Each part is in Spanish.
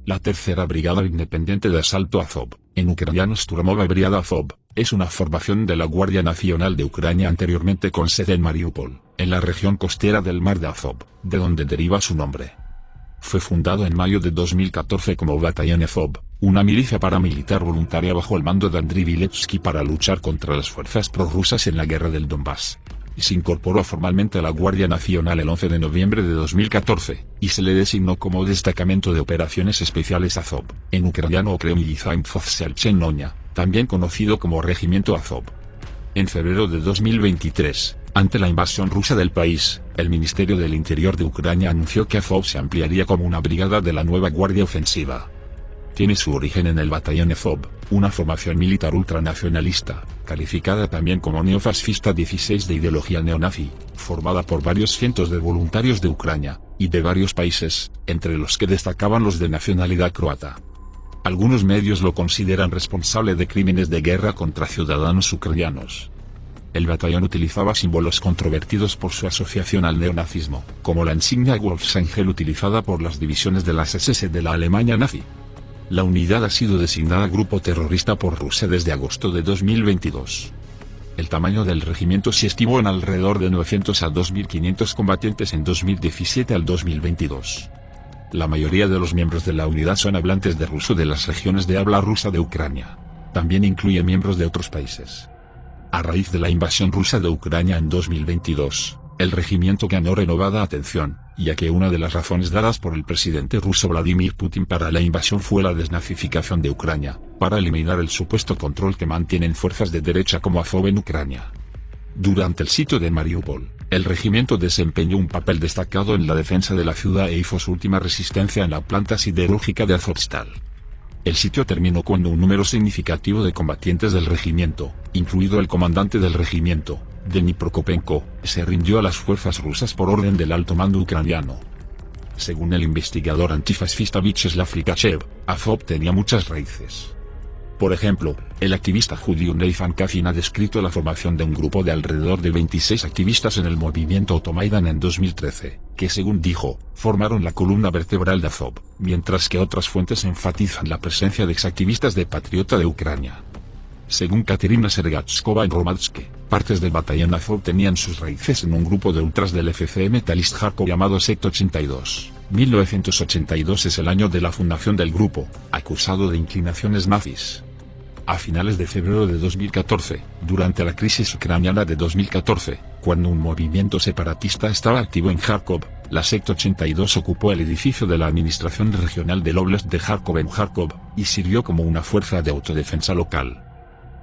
La tercera brigada independiente de asalto Azov, en ucraniano Shturmova Brigada Azov, es una formación de la Guardia Nacional de Ucrania anteriormente con sede en Mariupol, en la región costera del mar de Azov, de donde deriva su nombre. Fue fundado en mayo de 2014 como Batallón Azov, una milicia paramilitar voluntaria bajo el mando de Andriy Viletsky para luchar contra las fuerzas prorrusas en la guerra del Donbass. Y se incorporó formalmente a la Guardia Nacional el 11 de noviembre de 2014, y se le designó como Destacamento de Operaciones Especiales Azov, en ucraniano Okremlyi Zaimfovselchenonia, también conocido como Regimiento Azov. En febrero de 2023, ante la invasión rusa del país, el Ministerio del Interior de Ucrania anunció que Azov se ampliaría como una brigada de la nueva Guardia Ofensiva. Tiene su origen en el Batallón Azov, una formación militar ultranacionalista, calificada también como neofascista 16 de ideología neonazi, formada por varios cientos de voluntarios de Ucrania, y de varios países, entre los que destacaban los de nacionalidad croata. Algunos medios lo consideran responsable de crímenes de guerra contra ciudadanos ucranianos. El batallón utilizaba símbolos controvertidos por su asociación al neonazismo, como la insignia Wolfsangel utilizada por las divisiones de las SS de la Alemania nazi. La unidad ha sido designada grupo terrorista por Rusia desde agosto de 2022. El tamaño del regimiento se estimó en alrededor de 900 a 2.500 combatientes en 2017 al 2022. La mayoría de los miembros de la unidad son hablantes de ruso de las regiones de habla rusa de Ucrania. También incluye miembros de otros países. A raíz de la invasión rusa de Ucrania en 2022, el regimiento ganó renovada atención, ya que una de las razones dadas por el presidente ruso Vladimir Putin para la invasión fue la desnazificación de Ucrania, para eliminar el supuesto control que mantienen fuerzas de derecha como Azov en Ucrania. Durante el sitio de Mariupol, el regimiento desempeñó un papel destacado en la defensa de la ciudad e hizo su última resistencia en la planta siderúrgica de Azovstal. El sitio terminó cuando un número significativo de combatientes del regimiento, incluido el comandante del regimiento, Denis Prokopenko, se rindió a las fuerzas rusas por orden del alto mando ucraniano. Según el investigador antifascista Vyacheslav Likachev, Azov tenía muchas raíces. Por ejemplo, el activista judío Nathan Kafin ha descrito la formación de un grupo de alrededor de 26 activistas en el movimiento Automaidan en 2013, que según dijo, formaron la columna vertebral de Azov, mientras que otras fuentes enfatizan la presencia de exactivistas de Patriota de Ucrania. Según Katerina Sergatskova en Romanske, partes del batallón Azov tenían sus raíces en un grupo de ultras del FC Metalist Kharkov llamado Sect 82. 1982 es el año de la fundación del grupo, acusado de inclinaciones nazis. A finales de febrero de 2014, durante la crisis ucraniana de 2014, cuando un movimiento separatista estaba activo en Kharkov, la Sect 82 ocupó el edificio de la Administración Regional del Oblast de Kharkov en Kharkov, y sirvió como una fuerza de autodefensa local.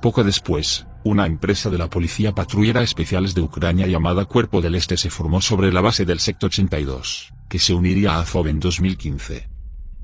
Poco después, una empresa de la Policía Patrullera Especiales de Ucrania llamada Cuerpo del Este se formó sobre la base del Sect 82, que se uniría a Azov en 2015.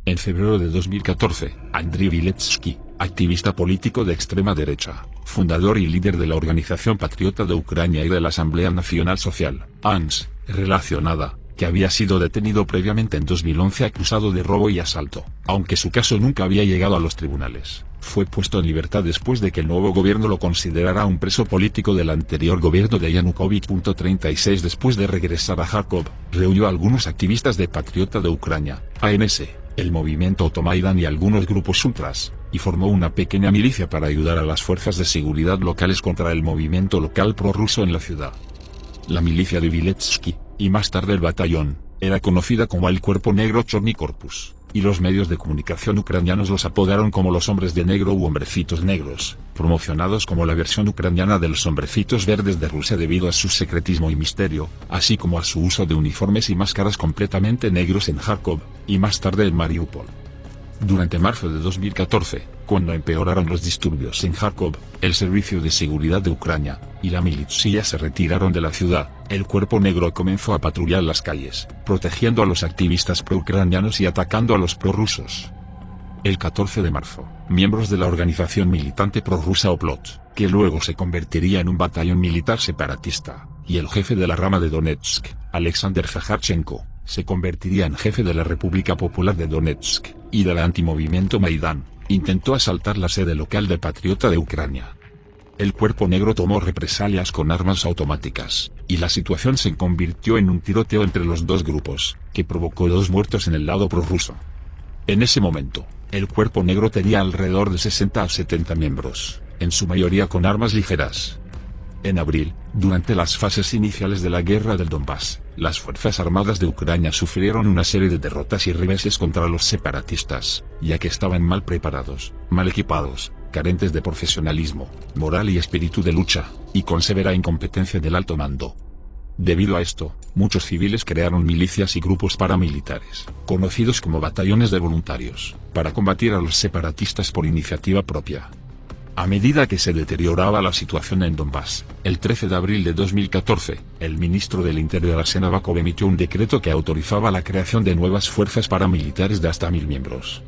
En febrero de 2014, Andriy Viletsky, activista político de extrema derecha, fundador y líder de la Organización Patriota de Ucrania y de la Asamblea Nacional Social, ANS, relacionada, que había sido detenido previamente en 2011 acusado de robo y asalto, aunque su caso nunca había llegado a los tribunales, fue puesto en libertad después de que el nuevo gobierno lo considerara un preso político del anterior gobierno de Yanukovych. 36 Después de regresar a Kharkov, reunió a algunos activistas de Patriota de Ucrania, ANS, el movimiento Automaidan y algunos grupos ultras, y formó una pequeña milicia para ayudar a las fuerzas de seguridad locales contra el movimiento local prorruso en la ciudad. La milicia de Viletsky, y más tarde el batallón, era conocida como el Cuerpo Negro Chorny Corpus, y los medios de comunicación ucranianos los apodaron como los Hombres de Negro u Hombrecitos Negros, promocionados como la versión ucraniana de los Hombrecitos Verdes de Rusia debido a su secretismo y misterio, así como a su uso de uniformes y máscaras completamente negros en Kharkov, y más tarde en Mariupol. Durante marzo de 2014, cuando empeoraron los disturbios en Kharkov, el Servicio de Seguridad de Ucrania y la milicia se retiraron de la ciudad, el Cuerpo Negro comenzó a patrullar las calles, protegiendo a los activistas pro-ucranianos y atacando a los prorrusos. El 14 de marzo, miembros de la organización militante prorrusa Oplot, que luego se convertiría en un batallón militar separatista, y el jefe de la rama de Donetsk, Alexander Zaharchenko, se convertiría en jefe de la República Popular de Donetsk, y del antimovimiento Maidán, intentó asaltar la sede local de Patriota de Ucrania. El Cuerpo Negro tomó represalias con armas automáticas, y la situación se convirtió en un tiroteo entre los dos grupos, que provocó 2 muertos en el lado prorruso. En ese momento, el Cuerpo Negro tenía alrededor de 60 a 70 miembros, en su mayoría con armas ligeras. En abril, durante las fases iniciales de la guerra del Donbass, las Fuerzas Armadas de Ucrania sufrieron una serie de derrotas y reveses contra los separatistas, ya que estaban mal preparados, mal equipados, carentes de profesionalismo, moral y espíritu de lucha, y con severa incompetencia del alto mando. Debido a esto, muchos civiles crearon milicias y grupos paramilitares, conocidos como batallones de voluntarios, para combatir a los separatistas por iniciativa propia. A medida que se deterioraba la situación en Donbass, el 13 de abril de 2014, el ministro del Interior Arsen Avakov emitió un decreto que autorizaba la creación de nuevas fuerzas paramilitares de hasta 1000 miembros.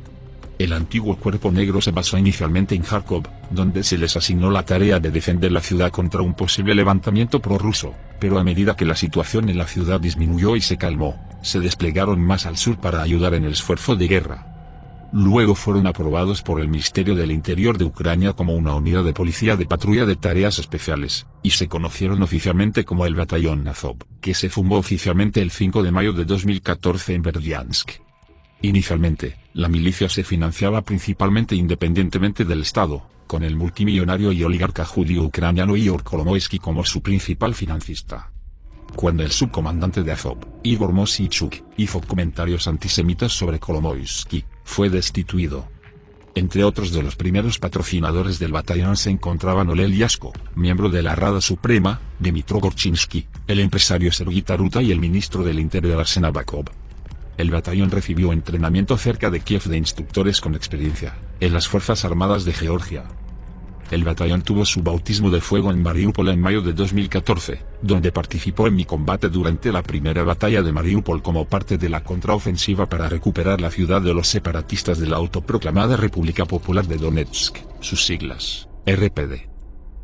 El antiguo Cuerpo Negro se basó inicialmente en Kharkov, donde se les asignó la tarea de defender la ciudad contra un posible levantamiento prorruso, pero a medida que la situación en la ciudad disminuyó y se calmó, se desplegaron más al sur para ayudar en el esfuerzo de guerra. Luego fueron aprobados por el Ministerio del Interior de Ucrania como una unidad de policía de patrulla de tareas especiales, y se conocieron oficialmente como el Batallón Azov, que se fundó oficialmente el 5 de mayo de 2014 en Berdiansk. Inicialmente, la milicia se financiaba principalmente independientemente del Estado, con el multimillonario y oligarca judío ucraniano Igor Kolomoisky como su principal financista. Cuando el subcomandante de Azov, Igor Moseichuk, hizo comentarios antisemitas sobre Kolomoisky, fue destituido. Entre otros de los primeros patrocinadores del batallón se encontraban Olel Yasko, miembro de la Rada Suprema, Dmytro Gorchinsky, el empresario Sergei Taruta y el ministro del Interior Arsen Avakov. El batallón recibió entrenamiento cerca de Kiev de instructores con experiencia, en las Fuerzas Armadas de Georgia. El batallón tuvo su bautismo de fuego en Mariupol en mayo de 2014, donde participó en mi combate durante la primera batalla de Mariupol como parte de la contraofensiva para recuperar la ciudad de los separatistas de la autoproclamada República Popular de Donetsk, sus siglas, RPD.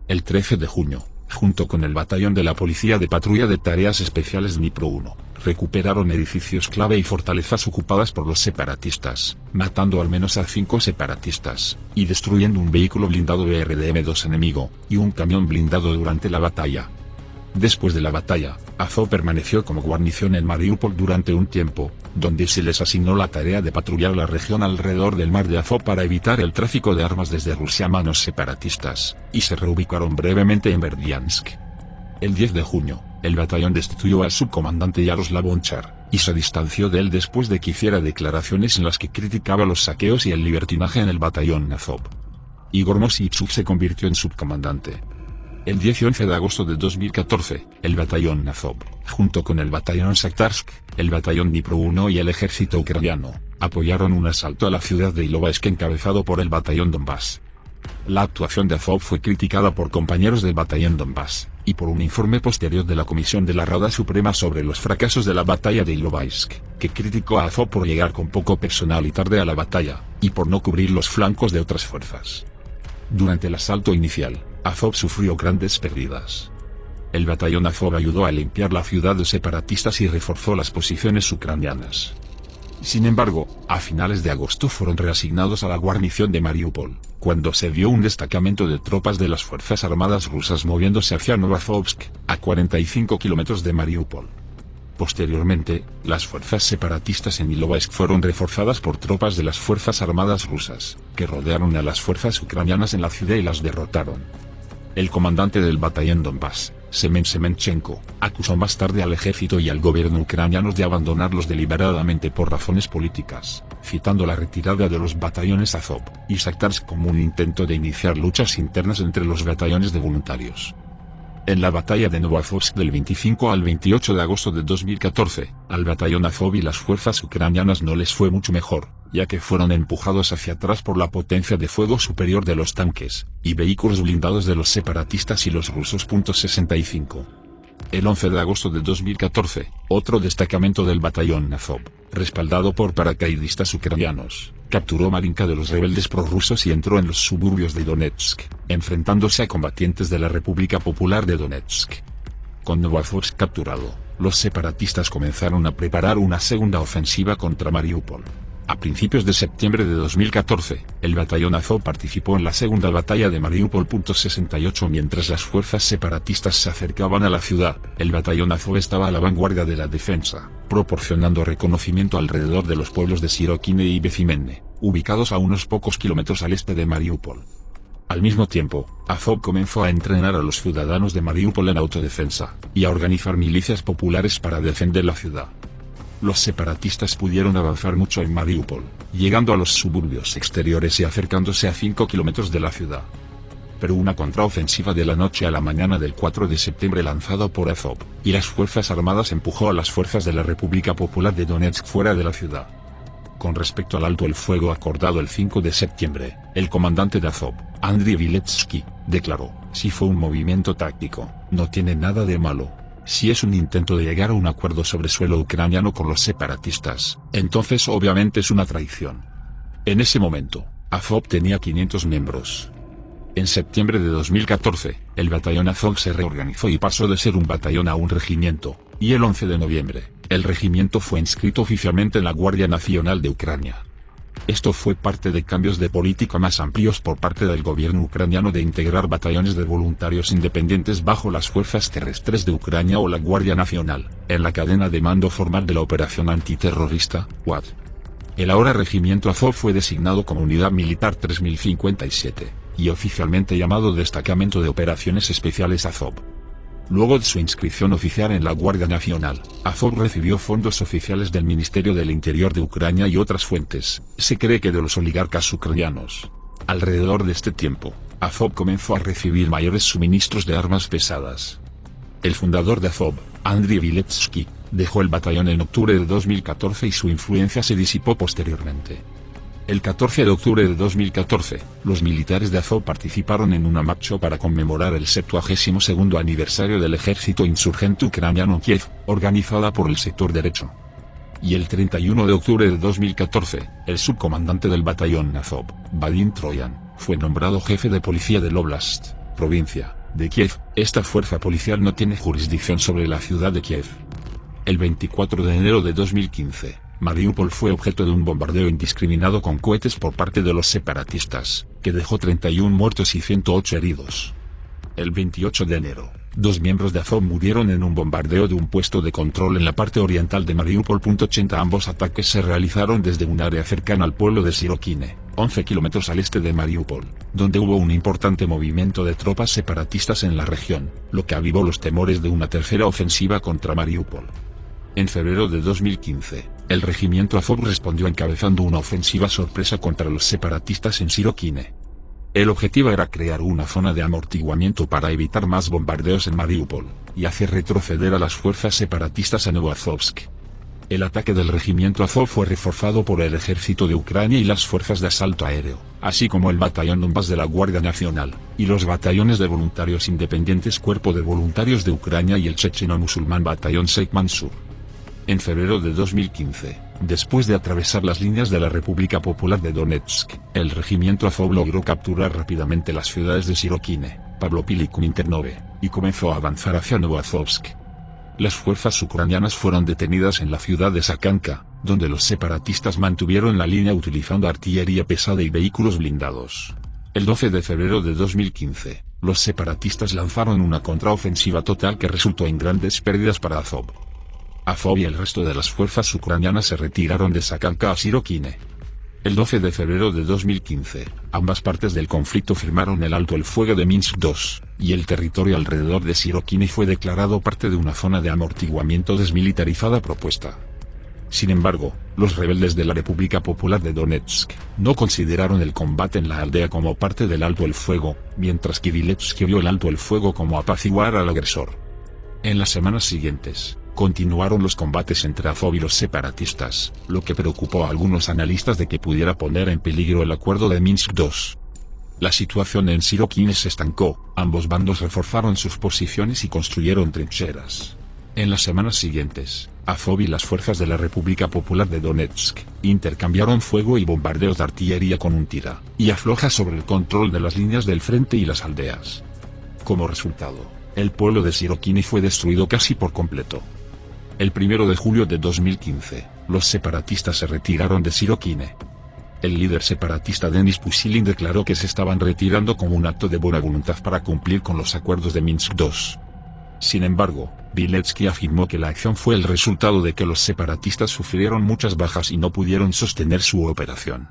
El 13 de junio, junto con el batallón de la Policía de Patrulla de Tareas Especiales Dnipro 1, recuperaron edificios clave y fortalezas ocupadas por los separatistas, matando al menos a 5 separatistas, y destruyendo un vehículo blindado BRDM-2 enemigo, y un camión blindado durante la batalla. Después de la batalla, Azov permaneció como guarnición en Mariupol durante un tiempo, donde se les asignó la tarea de patrullar la región alrededor del mar de Azov para evitar el tráfico de armas desde Rusia a manos separatistas, y se reubicaron brevemente en Berdiansk. El 10 de junio, el batallón destituyó al subcomandante Yaroslav Bonchar, y se distanció de él después de que hiciera declaraciones en las que criticaba los saqueos y el libertinaje en el batallón Azov. Igor Moseichuk se convirtió en subcomandante. El 10 y 11 de agosto de 2014, el batallón Azov, junto con el batallón Saktarsk, el batallón Dnipro 1 y el ejército ucraniano, apoyaron un asalto a la ciudad de Ilovaisk encabezado por el batallón Donbass. La actuación de Azov fue criticada por compañeros del batallón Donbass, y por un informe posterior de la Comisión de la Rada Suprema sobre los fracasos de la batalla de Ilovaisk, que criticó a Azov por llegar con poco personal y tarde a la batalla, y por no cubrir los flancos de otras fuerzas. Durante el asalto inicial, Azov sufrió grandes pérdidas. El batallón Azov ayudó a limpiar la ciudad de separatistas y reforzó las posiciones ucranianas. Sin embargo, a finales de agosto fueron reasignados a la guarnición de Mariupol, cuando se vio un destacamento de tropas de las Fuerzas Armadas rusas moviéndose hacia Novazovsk, a 45 kilómetros de Mariupol. Posteriormente, las fuerzas separatistas en Ilovaisk fueron reforzadas por tropas de las Fuerzas Armadas rusas, que rodearon a las fuerzas ucranianas en la ciudad y las derrotaron. El comandante del batallón Donbass, Semen Semenchenko, acusó más tarde al ejército y al gobierno ucranianos de abandonarlos deliberadamente por razones políticas, citando la retirada de los batallones Azov y Saktarsk como un intento de iniciar luchas internas entre los batallones de voluntarios. En la batalla de Novazovsk del 25 al 28 de agosto de 2014, al batallón Azov y las fuerzas ucranianas no les fue mucho mejor, ya que fueron empujados hacia atrás por la potencia de fuego superior de los tanques y vehículos blindados de los separatistas y los rusos. 65. El 11 de agosto de 2014, otro destacamento del batallón Azov, respaldado por paracaidistas ucranianos, capturó Marinka de los rebeldes prorrusos y entró en los suburbios de Donetsk, enfrentándose a combatientes de la República Popular de Donetsk. Con Novazovsk capturado, los separatistas comenzaron a preparar una segunda ofensiva contra Mariupol. A principios de septiembre de 2014, el batallón Azov participó en la segunda batalla de Mariupol. 68 Mientras las fuerzas separatistas se acercaban a la ciudad, el batallón Azov estaba a la vanguardia de la defensa, proporcionando reconocimiento alrededor de los pueblos de Sirokine y Bezimenne, ubicados a unos pocos kilómetros al este de Mariupol. Al mismo tiempo, Azov comenzó a entrenar a los ciudadanos de Mariupol en autodefensa, y a organizar milicias populares para defender la ciudad. Los separatistas pudieron avanzar mucho en Mariupol, llegando a los suburbios exteriores y acercándose a 5 kilómetros de la ciudad. Pero una contraofensiva de la noche a la mañana del 4 de septiembre lanzada por Azov y las fuerzas armadas empujó a las fuerzas de la República Popular de Donetsk fuera de la ciudad. Con respecto al alto el fuego acordado el 5 de septiembre, el comandante de Azov, Andriy Viletsky, declaró: "Si fue un movimiento táctico, no tiene nada de malo. Si es un intento de llegar a un acuerdo sobre suelo ucraniano con los separatistas, entonces obviamente es una traición". En ese momento, Azov tenía 500 miembros. En septiembre de 2014, el batallón Azov se reorganizó y pasó de ser un batallón a un regimiento, y el 11 de noviembre, el regimiento fue inscrito oficialmente en la Guardia Nacional de Ucrania. Esto fue parte de cambios de política más amplios por parte del gobierno ucraniano de integrar batallones de voluntarios independientes bajo las fuerzas terrestres de Ucrania o la Guardia Nacional, en la cadena de mando formal de la operación antiterrorista, UAD. El ahora regimiento Azov fue designado como Unidad Militar 3057, y oficialmente llamado Destacamento de Operaciones Especiales Azov. Luego de su inscripción oficial en la Guardia Nacional, Azov recibió fondos oficiales del Ministerio del Interior de Ucrania y otras fuentes, se cree que de los oligarcas ucranianos. Alrededor de este tiempo, Azov comenzó a recibir mayores suministros de armas pesadas. El fundador de Azov, Andriy Viletsky, dejó el batallón en octubre de 2014 y su influencia se disipó posteriormente. El 14 de octubre de 2014, los militares de Azov participaron en una marcha para conmemorar el 72º aniversario del ejército insurgente ucraniano en Kiev, organizada por el sector derecho. Y el 31 de octubre de 2014, el subcomandante del batallón Azov, Vadim Troyan, fue nombrado jefe de policía del Oblast, provincia, de Kiev. Esta fuerza policial no tiene jurisdicción sobre la ciudad de Kiev. El 24 de enero de 2015, Mariupol fue objeto de un bombardeo indiscriminado con cohetes por parte de los separatistas, que dejó 31 muertos y 108 heridos. El 28 de enero, 2 miembros de Azov murieron en un bombardeo de un puesto de control en la parte oriental de Mariupol. 80 Ambos ataques se realizaron desde un área cercana al pueblo de Sirokine, 11 kilómetros al este de Mariupol, donde hubo un importante movimiento de tropas separatistas en la región, lo que avivó los temores de una tercera ofensiva contra Mariupol. En febrero de 2015, el regimiento Azov respondió encabezando una ofensiva sorpresa contra los separatistas en Sirokine. El objetivo era crear una zona de amortiguamiento para evitar más bombardeos en Mariupol, y hacer retroceder a las fuerzas separatistas a Novoazovsk. El ataque del regimiento Azov fue reforzado por el ejército de Ucrania y las fuerzas de asalto aéreo, así como el batallón Donbas de la Guardia Nacional, y los batallones de voluntarios independientes Cuerpo de Voluntarios de Ucrania y el checheno-musulmán batallón Sheikh Mansur. En febrero de 2015, después de atravesar las líneas de la República Popular de Donetsk, el regimiento Azov logró capturar rápidamente las ciudades de Sirokine, Pavlopil y Kominternove, y comenzó a avanzar hacia Novoazovsk. Las fuerzas ucranianas fueron detenidas en la ciudad de Sakanka, donde los separatistas mantuvieron la línea utilizando artillería pesada y vehículos blindados. El 12 de febrero de 2015, los separatistas lanzaron una contraofensiva total que resultó en grandes pérdidas para Azov. Azov y el resto de las fuerzas ucranianas se retiraron de Sakanka a Sirokine. El 12 de febrero de 2015, ambas partes del conflicto firmaron el alto el fuego de Minsk II, y el territorio alrededor de Sirokine fue declarado parte de una zona de amortiguamiento desmilitarizada propuesta. Sin embargo, los rebeldes de la República Popular de Donetsk no consideraron el combate en la aldea como parte del alto el fuego, mientras que Viletsky vio el alto el fuego como apaciguar al agresor. En las semanas siguientes, continuaron los combates entre Azov y los separatistas, lo que preocupó a algunos analistas de que pudiera poner en peligro el acuerdo de Minsk II. La situación en Sirokine se estancó, ambos bandos reforzaron sus posiciones y construyeron trincheras. En las semanas siguientes, Azov y las fuerzas de la República Popular de Donetsk intercambiaron fuego y bombardeos de artillería con un tira y afloja sobre el control de las líneas del frente y las aldeas. Como resultado, el pueblo de Sirokine fue destruido casi por completo. El 1 de julio de 2015, los separatistas se retiraron de Sirokine. El líder separatista Denis Pushilin declaró que se estaban retirando como un acto de buena voluntad para cumplir con los acuerdos de Minsk II. Sin embargo, Biletsky afirmó que la acción fue el resultado de que los separatistas sufrieron muchas bajas y no pudieron sostener su operación.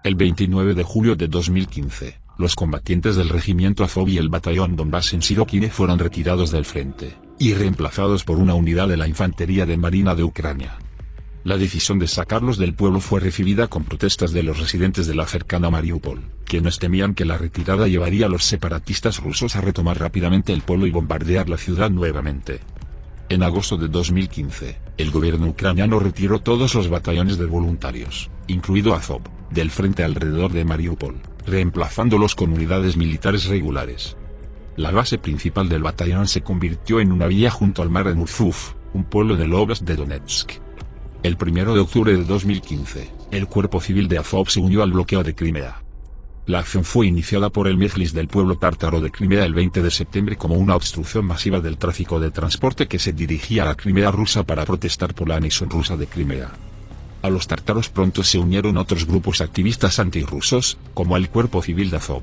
El 29 de julio de 2015, los combatientes del regimiento Azov y el batallón Donbass en Sirokine fueron retirados del frente, y reemplazados por una unidad de la infantería de Marina de Ucrania. La decisión de sacarlos del pueblo fue recibida con protestas de los residentes de la cercana Mariupol, quienes temían que la retirada llevaría a los separatistas rusos a retomar rápidamente el pueblo y bombardear la ciudad nuevamente. En agosto de 2015, el gobierno ucraniano retiró todos los batallones de voluntarios, incluido Azov, del frente alrededor de Mariupol, reemplazándolos con unidades militares regulares. La base principal del batallón se convirtió en una villa junto al mar en Urzuf, un pueblo del óblast de Donetsk. El 1 de octubre de 2015, el cuerpo civil de Azov se unió al bloqueo de Crimea. La acción fue iniciada por el Mejlis del pueblo tártaro de Crimea el 20 de septiembre como una obstrucción masiva del tráfico de transporte que se dirigía a la Crimea rusa para protestar por la anexión rusa de Crimea. A los tártaros pronto se unieron otros grupos activistas antirrusos, como el cuerpo civil de Azov.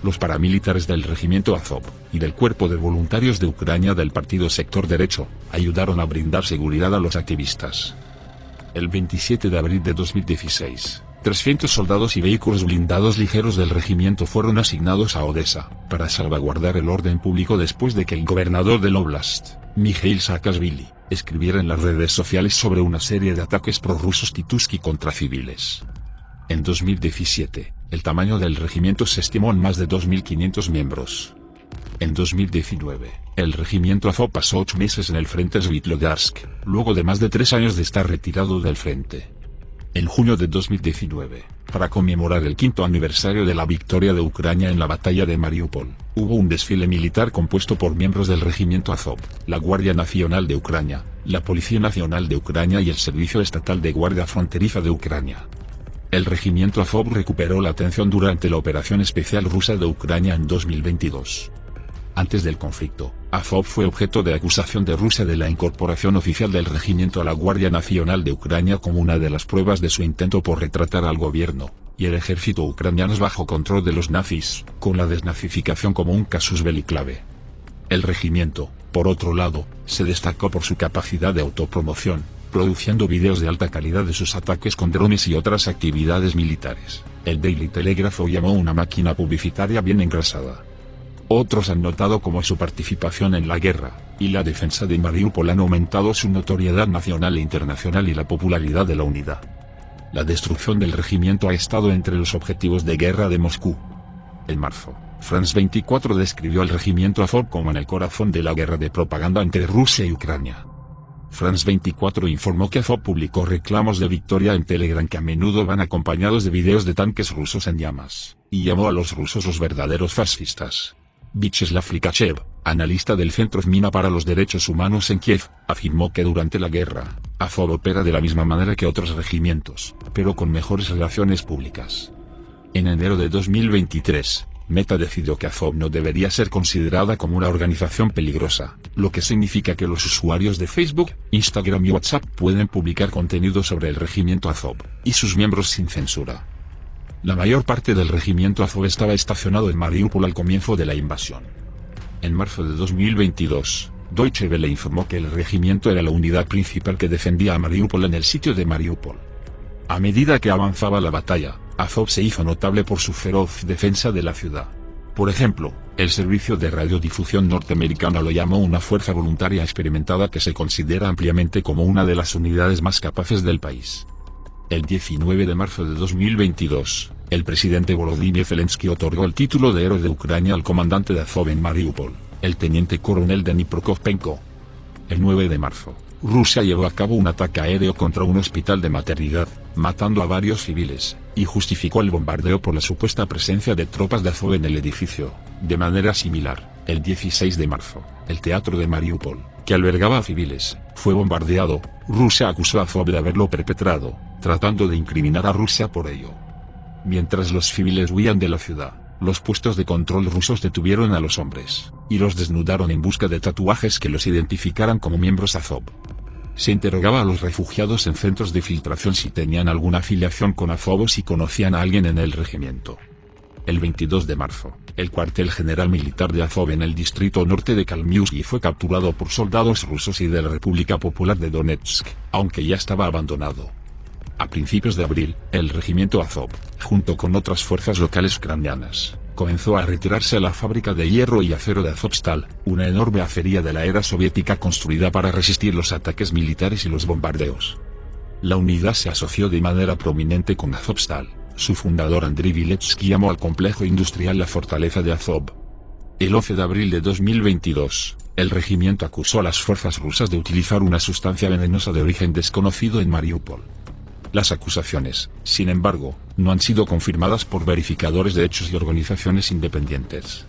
Los paramilitares del regimiento Azov, y del cuerpo de voluntarios de Ucrania del partido Sector Derecho, ayudaron a brindar seguridad a los activistas. El 27 de abril de 2016, 300 soldados y vehículos blindados ligeros del regimiento fueron asignados a Odessa, para salvaguardar el orden público después de que el gobernador del Oblast, Mikhail Saakashvili, escribiera en las redes sociales sobre una serie de ataques prorrusos Titushky contra civiles. En 2017, el tamaño del regimiento se estimó en más de 2.500 miembros. En 2019, el regimiento Azov pasó 8 meses en el frente Svitlodarsk, luego de más de 3 años de estar retirado del frente. En junio de 2019, para conmemorar el 5º aniversario de la victoria de Ucrania en la batalla de Mariupol, hubo un desfile militar compuesto por miembros del regimiento Azov, la Guardia Nacional de Ucrania, la Policía Nacional de Ucrania y el Servicio Estatal de Guardia Fronteriza de Ucrania. El regimiento Azov recuperó la atención durante la operación especial rusa de Ucrania en 2022. Antes del conflicto, Azov fue objeto de acusación de Rusia de la incorporación oficial del regimiento a la Guardia Nacional de Ucrania como una de las pruebas de su intento por retratar al gobierno y el ejército ucranianos bajo control de los nazis, con la desnazificación como un casus belli clave. El regimiento, por otro lado, se destacó por su capacidad de autopromoción, produciendo videos de alta calidad de sus ataques con drones y otras actividades militares. El Daily Telegraph lo llamó una máquina publicitaria bien engrasada. Otros han notado cómo su participación en la guerra y la defensa de Mariupol han aumentado su notoriedad nacional e internacional y la popularidad de la unidad. La destrucción del regimiento ha estado entre los objetivos de guerra de Moscú. En marzo, France 24 describió al regimiento Azov como en el corazón de la guerra de propaganda entre Rusia y Ucrania. France 24 informó que Azov publicó reclamos de victoria en Telegram que a menudo van acompañados de videos de tanques rusos en llamas, y llamó a los rusos los verdaderos fascistas. Vyacheslav Likachev, analista del Centro Zmina para los Derechos Humanos en Kiev, afirmó que durante la guerra, Azov opera de la misma manera que otros regimientos, pero con mejores relaciones públicas. En enero de 2023, Meta decidió que Azov no debería ser considerada como una organización peligrosa, lo que significa que los usuarios de Facebook, Instagram y WhatsApp pueden publicar contenido sobre el regimiento Azov y sus miembros sin censura. La mayor parte del regimiento Azov estaba estacionado en Mariupol al comienzo de la invasión. En marzo de 2022, Deutsche Welle informó que el regimiento era la unidad principal que defendía a Mariupol en el sitio de Mariupol. A medida que avanzaba la batalla, Azov se hizo notable por su feroz defensa de la ciudad. Por ejemplo, el servicio de radiodifusión norteamericano lo llamó una fuerza voluntaria experimentada que se considera ampliamente como una de las unidades más capaces del país. El 19 de marzo de 2022, el presidente Volodymyr Zelensky otorgó el título de Héroe de Ucrania al comandante de Azov en Mariupol, el teniente coronel Deni Prokopchenko. El 9 de marzo, Rusia llevó a cabo un ataque aéreo contra un hospital de maternidad, matando a varios civiles, y justificó el bombardeo por la supuesta presencia de tropas de Azov en el edificio. De manera similar, el 16 de marzo, el teatro de Mariupol, que albergaba a civiles, fue bombardeado. Rusia acusó a Azov de haberlo perpetrado, tratando de incriminar a Rusia por ello. Mientras los civiles huían de la ciudad, los puestos de control rusos detuvieron a los hombres, y los desnudaron en busca de tatuajes que los identificaran como miembros Azov. Se interrogaba a los refugiados en centros de filtración si tenían alguna afiliación con Azov o si conocían a alguien en el regimiento. El 22 de marzo, el cuartel general militar de Azov en el distrito norte de Kalmiuski fue capturado por soldados rusos y de la República Popular de Donetsk, aunque ya estaba abandonado. A principios de abril, el regimiento Azov, junto con otras fuerzas locales ucranianas, comenzó a retirarse a la fábrica de hierro y acero de Azovstal, una enorme acería de la era soviética construida para resistir los ataques militares y los bombardeos. La unidad se asoció de manera prominente con Azovstal. Su fundador Andriy Viletsky llamó al complejo industrial la fortaleza de Azov. El 11 de abril de 2022, el regimiento acusó a las fuerzas rusas de utilizar una sustancia venenosa de origen desconocido en Mariupol. Las acusaciones, sin embargo, no han sido confirmadas por verificadores de hechos y organizaciones independientes.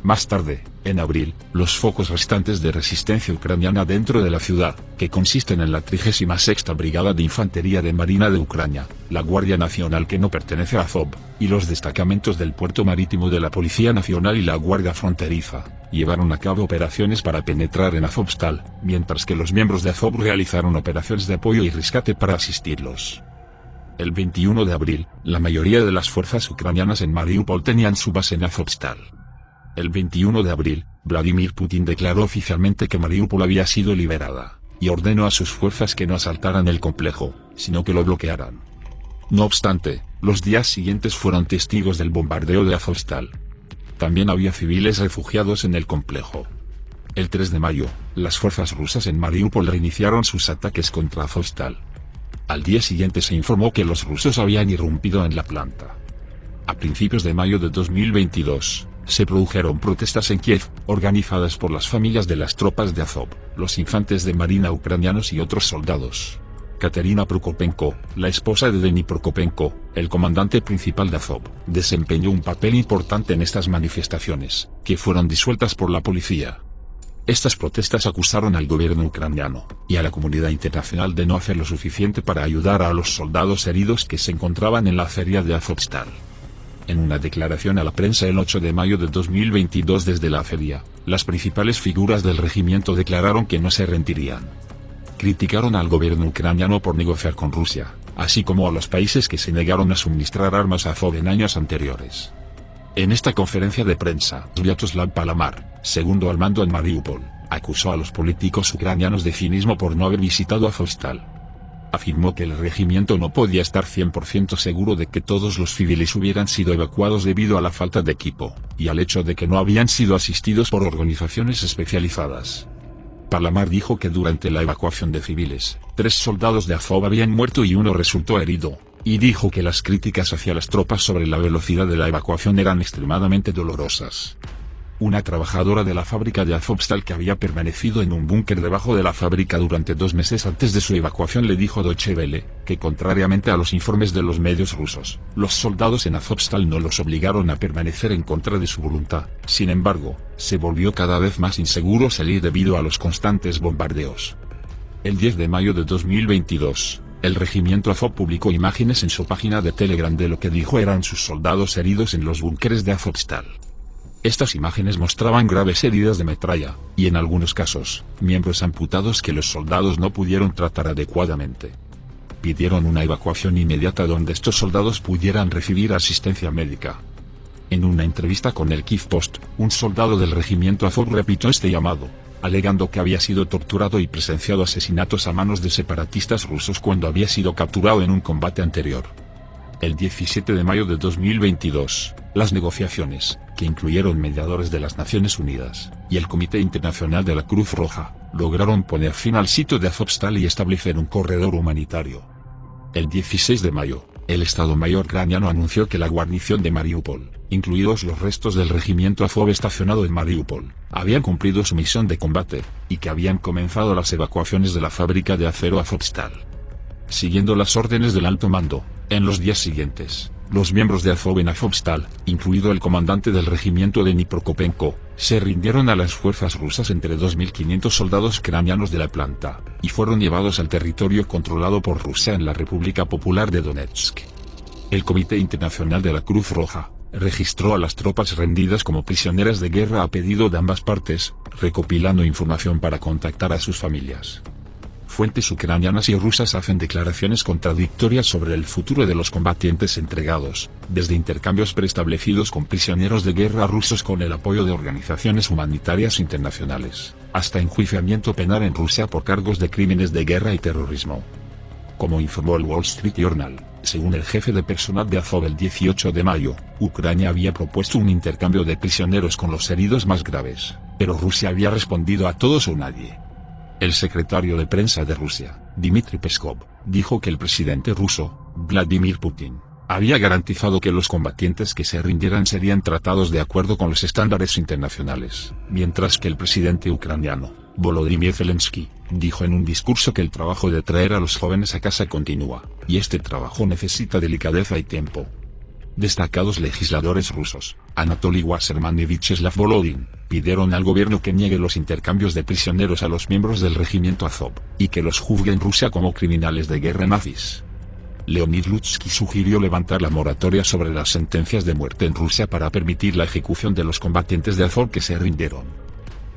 Más tarde, en abril, los focos restantes de resistencia ucraniana dentro de la ciudad, que consisten en la 36ª Brigada de Infantería de Marina de Ucrania, la Guardia Nacional que no pertenece a Azov, y los destacamentos del puerto marítimo de la Policía Nacional y la Guardia Fronteriza, llevaron a cabo operaciones para penetrar en Azovstal, mientras que los miembros de Azov realizaron operaciones de apoyo y rescate para asistirlos. El 21 de abril, la mayoría de las fuerzas ucranianas en Mariupol tenían su base en Azovstal. El 21 de abril, Vladimir Putin declaró oficialmente que Mariupol había sido liberada, y ordenó a sus fuerzas que no asaltaran el complejo, sino que lo bloquearan. No obstante, los días siguientes fueron testigos del bombardeo de Azovstal. También había civiles refugiados en el complejo. El 3 de mayo, las fuerzas rusas en Mariupol reiniciaron sus ataques contra Azovstal. Al día siguiente se informó que los rusos habían irrumpido en la planta. A principios de mayo de 2022, se produjeron protestas en Kiev, organizadas por las familias de las tropas de Azov, los infantes de marina ucranianos y otros soldados. Katerina Prokopenko, la esposa de Denis Prokopenko, el comandante principal de Azov, desempeñó un papel importante en estas manifestaciones, que fueron disueltas por la policía. Estas protestas acusaron al gobierno ucraniano, y a la comunidad internacional de no hacer lo suficiente para ayudar a los soldados heridos que se encontraban en la acería de Azovstal. En una declaración a la prensa el 8 de mayo de 2022 desde la acería, las principales figuras del regimiento declararon que no se rendirían. Criticaron al gobierno ucraniano por negociar con Rusia, así como a los países que se negaron a suministrar armas a Azov en años anteriores. En esta conferencia de prensa, Sviatoslav Palamar, segundo al mando en Mariupol, acusó a los políticos ucranianos de cinismo por no haber visitado Azovstal. Afirmó que el regimiento no podía estar 100% seguro de que todos los civiles hubieran sido evacuados debido a la falta de equipo, y al hecho de que no habían sido asistidos por organizaciones especializadas. Palamar dijo que durante la evacuación de civiles, 3 soldados de Azov habían muerto y 1 resultó herido, y dijo que las críticas hacia las tropas sobre la velocidad de la evacuación eran extremadamente dolorosas. Una trabajadora de la fábrica de Azovstal que había permanecido en un búnker debajo de la fábrica durante 2 meses antes de su evacuación le dijo a Deutsche Welle, que contrariamente a los informes de los medios rusos, los soldados en Azovstal no los obligaron a permanecer en contra de su voluntad. Sin embargo, se volvió cada vez más inseguro salir debido a los constantes bombardeos. El 10 de mayo de 2022, el regimiento Azov publicó imágenes en su página de Telegram de lo que dijo eran sus soldados heridos en los búnkeres de Azovstal. Estas imágenes mostraban graves heridas de metralla, y en algunos casos, miembros amputados que los soldados no pudieron tratar adecuadamente. Pidieron una evacuación inmediata donde estos soldados pudieran recibir asistencia médica. En una entrevista con el Kyiv Post, un soldado del regimiento Azov repitió este llamado, alegando que había sido torturado y presenciado asesinatos a manos de separatistas rusos cuando había sido capturado en un combate anterior. El 17 de mayo de 2022, las negociaciones, que incluyeron mediadores de las Naciones Unidas, y el Comité Internacional de la Cruz Roja, lograron poner fin al sitio de Azovstal y establecer un corredor humanitario. El 16 de mayo, el Estado Mayor ucraniano anunció que la guarnición de Mariupol, incluidos los restos del regimiento Azov estacionado en Mariupol, habían cumplido su misión de combate, y que habían comenzado las evacuaciones de la fábrica de acero Azovstal. Siguiendo las órdenes del alto mando, en los días siguientes, los miembros de Azov en Azovstal, incluido el comandante del regimiento Denis Prokopenko, se rindieron a las fuerzas rusas entre 2.500 soldados ucranianos de la planta, y fueron llevados al territorio controlado por Rusia en la República Popular de Donetsk. El Comité Internacional de la Cruz Roja registró a las tropas rendidas como prisioneras de guerra a pedido de ambas partes, recopilando información para contactar a sus familias. Fuentes ucranianas y rusas hacen declaraciones contradictorias sobre el futuro de los combatientes entregados, desde intercambios preestablecidos con prisioneros de guerra rusos con el apoyo de organizaciones humanitarias internacionales, hasta enjuiciamiento penal en Rusia por cargos de crímenes de guerra y terrorismo. Como informó el Wall Street Journal, según el jefe de personal de Azov el 18 de mayo, Ucrania había propuesto un intercambio de prisioneros con los heridos más graves, pero Rusia había respondido a todos o nadie. El secretario de prensa de Rusia, Dmitry Peskov, dijo que el presidente ruso, Vladimir Putin, había garantizado que los combatientes que se rindieran serían tratados de acuerdo con los estándares internacionales, mientras que el presidente ucraniano, Volodymyr Zelensky, dijo en un discurso que el trabajo de traer a los jóvenes a casa continúa, y este trabajo necesita delicadeza y tiempo. Destacados legisladores rusos, Anatoly Wasserman y Vyacheslav Volodin, pidieron al gobierno que niegue los intercambios de prisioneros a los miembros del regimiento Azov, y que los juzgue en Rusia como criminales de guerra nazis. Leonid Slutsky sugirió levantar la moratoria sobre las sentencias de muerte en Rusia para permitir la ejecución de los combatientes de Azov que se rindieron.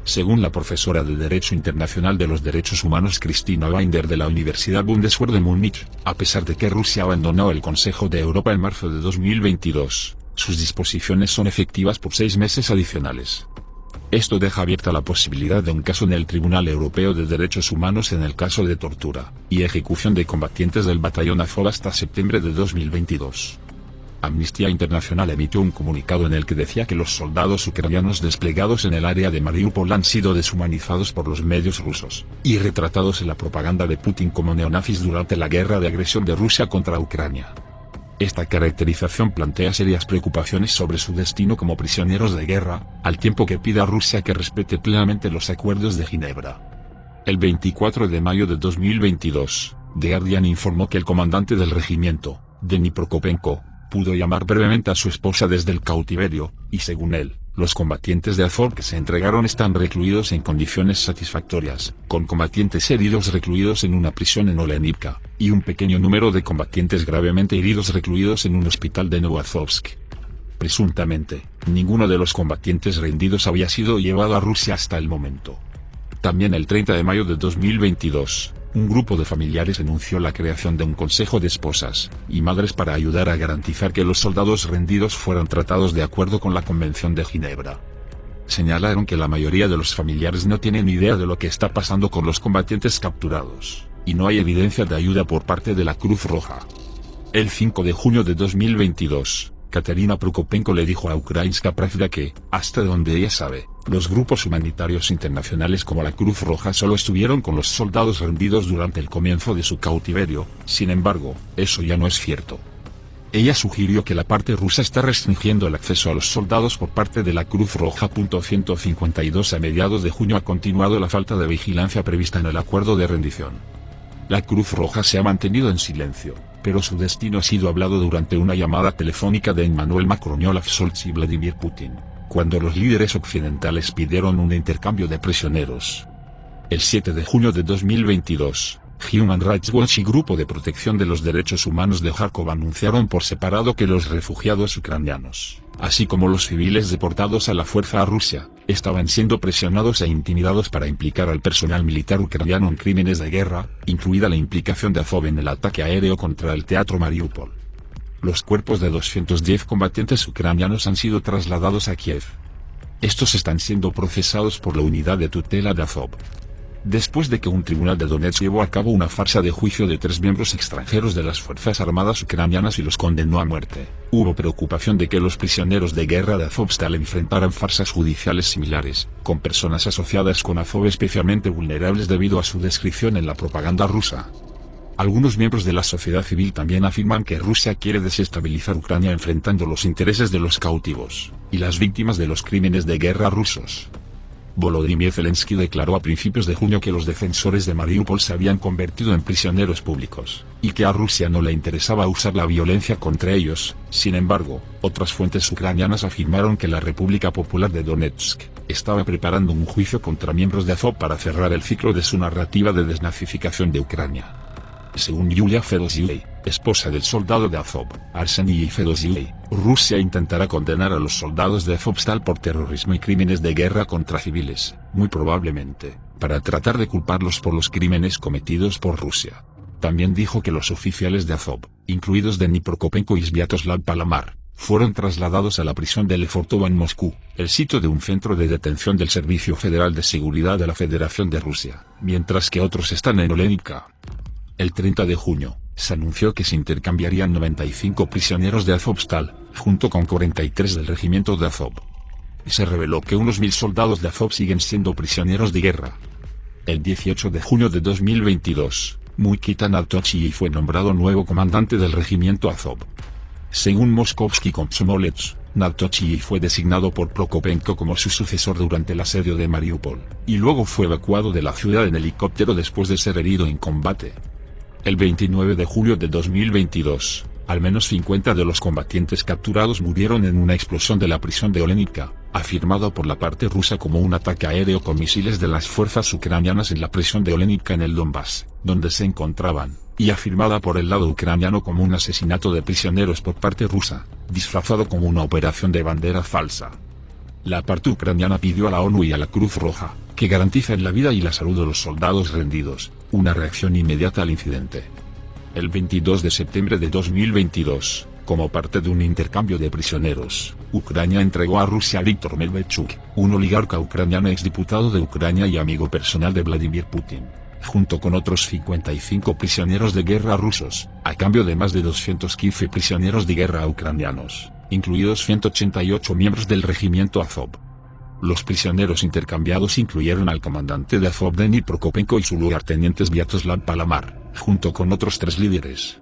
Según la profesora de Derecho Internacional de los Derechos Humanos Christina Binder de la Universidad Bundeswehr de Múnich, a pesar de que Rusia abandonó el Consejo de Europa en marzo de 2022, sus disposiciones son efectivas por 6 meses adicionales. Esto deja abierta la posibilidad de un caso en el Tribunal Europeo de Derechos Humanos en el caso de tortura y ejecución de combatientes del batallón Azov hasta septiembre de 2022. Amnistía Internacional emitió un comunicado en el que decía que los soldados ucranianos desplegados en el área de Mariupol han sido deshumanizados por los medios rusos, y retratados en la propaganda de Putin como neonazis durante la guerra de agresión de Rusia contra Ucrania. Esta caracterización plantea serias preocupaciones sobre su destino como prisioneros de guerra, al tiempo que pide a Rusia que respete plenamente los acuerdos de Ginebra. El 24 de mayo de 2022, The Guardian informó que el comandante del regimiento, Denis Prokopenko, pudo llamar brevemente a su esposa desde el cautiverio, y según él, los combatientes de Azov que se entregaron están recluidos en condiciones satisfactorias, con combatientes heridos recluidos en una prisión en Olenivka, y un pequeño número de combatientes gravemente heridos recluidos en un hospital de Novoazovsk. Presuntamente, ninguno de los combatientes rendidos había sido llevado a Rusia hasta el momento. También el 30 de mayo de 2022, un grupo de familiares anunció la creación de un consejo de esposas y madres para ayudar a garantizar que los soldados rendidos fueran tratados de acuerdo con la Convención de Ginebra. Señalaron que la mayoría de los familiares no tienen idea de lo que está pasando con los combatientes capturados, y no hay evidencia de ayuda por parte de la Cruz Roja. El 5 de junio de 2022, Katerina Prokopenko le dijo a Ukrainska Pravda que, hasta donde ella sabe, los grupos humanitarios internacionales como la Cruz Roja solo estuvieron con los soldados rendidos durante el comienzo de su cautiverio. Sin embargo, eso ya no es cierto. Ella sugirió que la parte rusa está restringiendo el acceso a los soldados por parte de la Cruz Roja. 152 A mediados de junio ha continuado la falta de vigilancia prevista en el acuerdo de rendición. La Cruz Roja se ha mantenido en silencio, pero su destino ha sido hablado durante una llamada telefónica de Emmanuel Macron, Olaf Scholz y Vladimir Putin, cuando los líderes occidentales pidieron un intercambio de prisioneros. El 7 de junio de 2022, Human Rights Watch y Grupo de Protección de los Derechos Humanos de Kharkov anunciaron por separado que los refugiados ucranianos, así como los civiles deportados a la fuerza a Rusia, estaban siendo presionados e intimidados para implicar al personal militar ucraniano en crímenes de guerra, incluida la implicación de Azov en el ataque aéreo contra el teatro Mariupol. Los cuerpos de 210 combatientes ucranianos han sido trasladados a Kiev. Estos están siendo procesados por la unidad de tutela de Azov. Después de que un tribunal de Donetsk llevó a cabo una farsa de juicio de 3 miembros extranjeros de las Fuerzas Armadas ucranianas y los condenó a muerte, hubo preocupación de que los prisioneros de guerra de Azovstal enfrentaran farsas judiciales similares, con personas asociadas con Azov especialmente vulnerables debido a su descripción en la propaganda rusa. Algunos miembros de la sociedad civil también afirman que Rusia quiere desestabilizar Ucrania enfrentando los intereses de los cautivos y las víctimas de los crímenes de guerra rusos. Volodymyr Zelensky declaró a principios de junio que los defensores de Mariupol se habían convertido en prisioneros públicos, y que a Rusia no le interesaba usar la violencia contra ellos. Sin embargo, otras fuentes ucranianas afirmaron que la República Popular de Donetsk estaba preparando un juicio contra miembros de Azov para cerrar el ciclo de su narrativa de desnazificación de Ucrania. Según Yulia Fedosyuk, esposa del soldado de Azov, Arseniy Fedosyuk, Rusia intentará condenar a los soldados de Azovstal por terrorismo y crímenes de guerra contra civiles, muy probablemente, para tratar de culparlos por los crímenes cometidos por Rusia. También dijo que los oficiales de Azov, incluidos Denis Prokopenko y Sviatoslav Palamar, fueron trasladados a la prisión de Lefortovo en Moscú, el sitio de un centro de detención del Servicio Federal de Seguridad de la Federación de Rusia, mientras que otros están en Olenivka. El 30 de junio, se anunció que se intercambiarían 95 prisioneros de Azovstal, junto con 43 del regimiento de Azov. Y se reveló que unos 1000 soldados de Azov siguen siendo prisioneros de guerra. El 18 de junio de 2022, Mykita Navtochyi fue nombrado nuevo comandante del regimiento Azov. Según Moskovsky Komsomolets, Navtochyi fue designado por Prokopenko como su sucesor durante el asedio de Mariupol, y luego fue evacuado de la ciudad en helicóptero después de ser herido en combate. El 29 de julio de 2022, al menos 50 de los combatientes capturados murieron en una explosión de la prisión de Olenivka, afirmado por la parte rusa como un ataque aéreo con misiles de las fuerzas ucranianas en la prisión de Olenivka en el Donbass, donde se encontraban, y afirmada por el lado ucraniano como un asesinato de prisioneros por parte rusa, disfrazado como una operación de bandera falsa. La parte ucraniana pidió a la ONU y a la Cruz Roja, que garanticen la vida y la salud de los soldados rendidos, una reacción inmediata al incidente. El 22 de septiembre de 2022, como parte de un intercambio de prisioneros, Ucrania entregó a Rusia a Viktor Medvedchuk, un oligarca ucraniano exdiputado de Ucrania y amigo personal de Vladimir Putin, junto con otros 55 prisioneros de guerra rusos, a cambio de más de 215 prisioneros de guerra ucranianos, incluidos 188 miembros del regimiento Azov. Los prisioneros intercambiados incluyeron al comandante de Azov Denis Prokopenko y su lugarteniente Sviatoslav Palamar, junto con otros 3 líderes.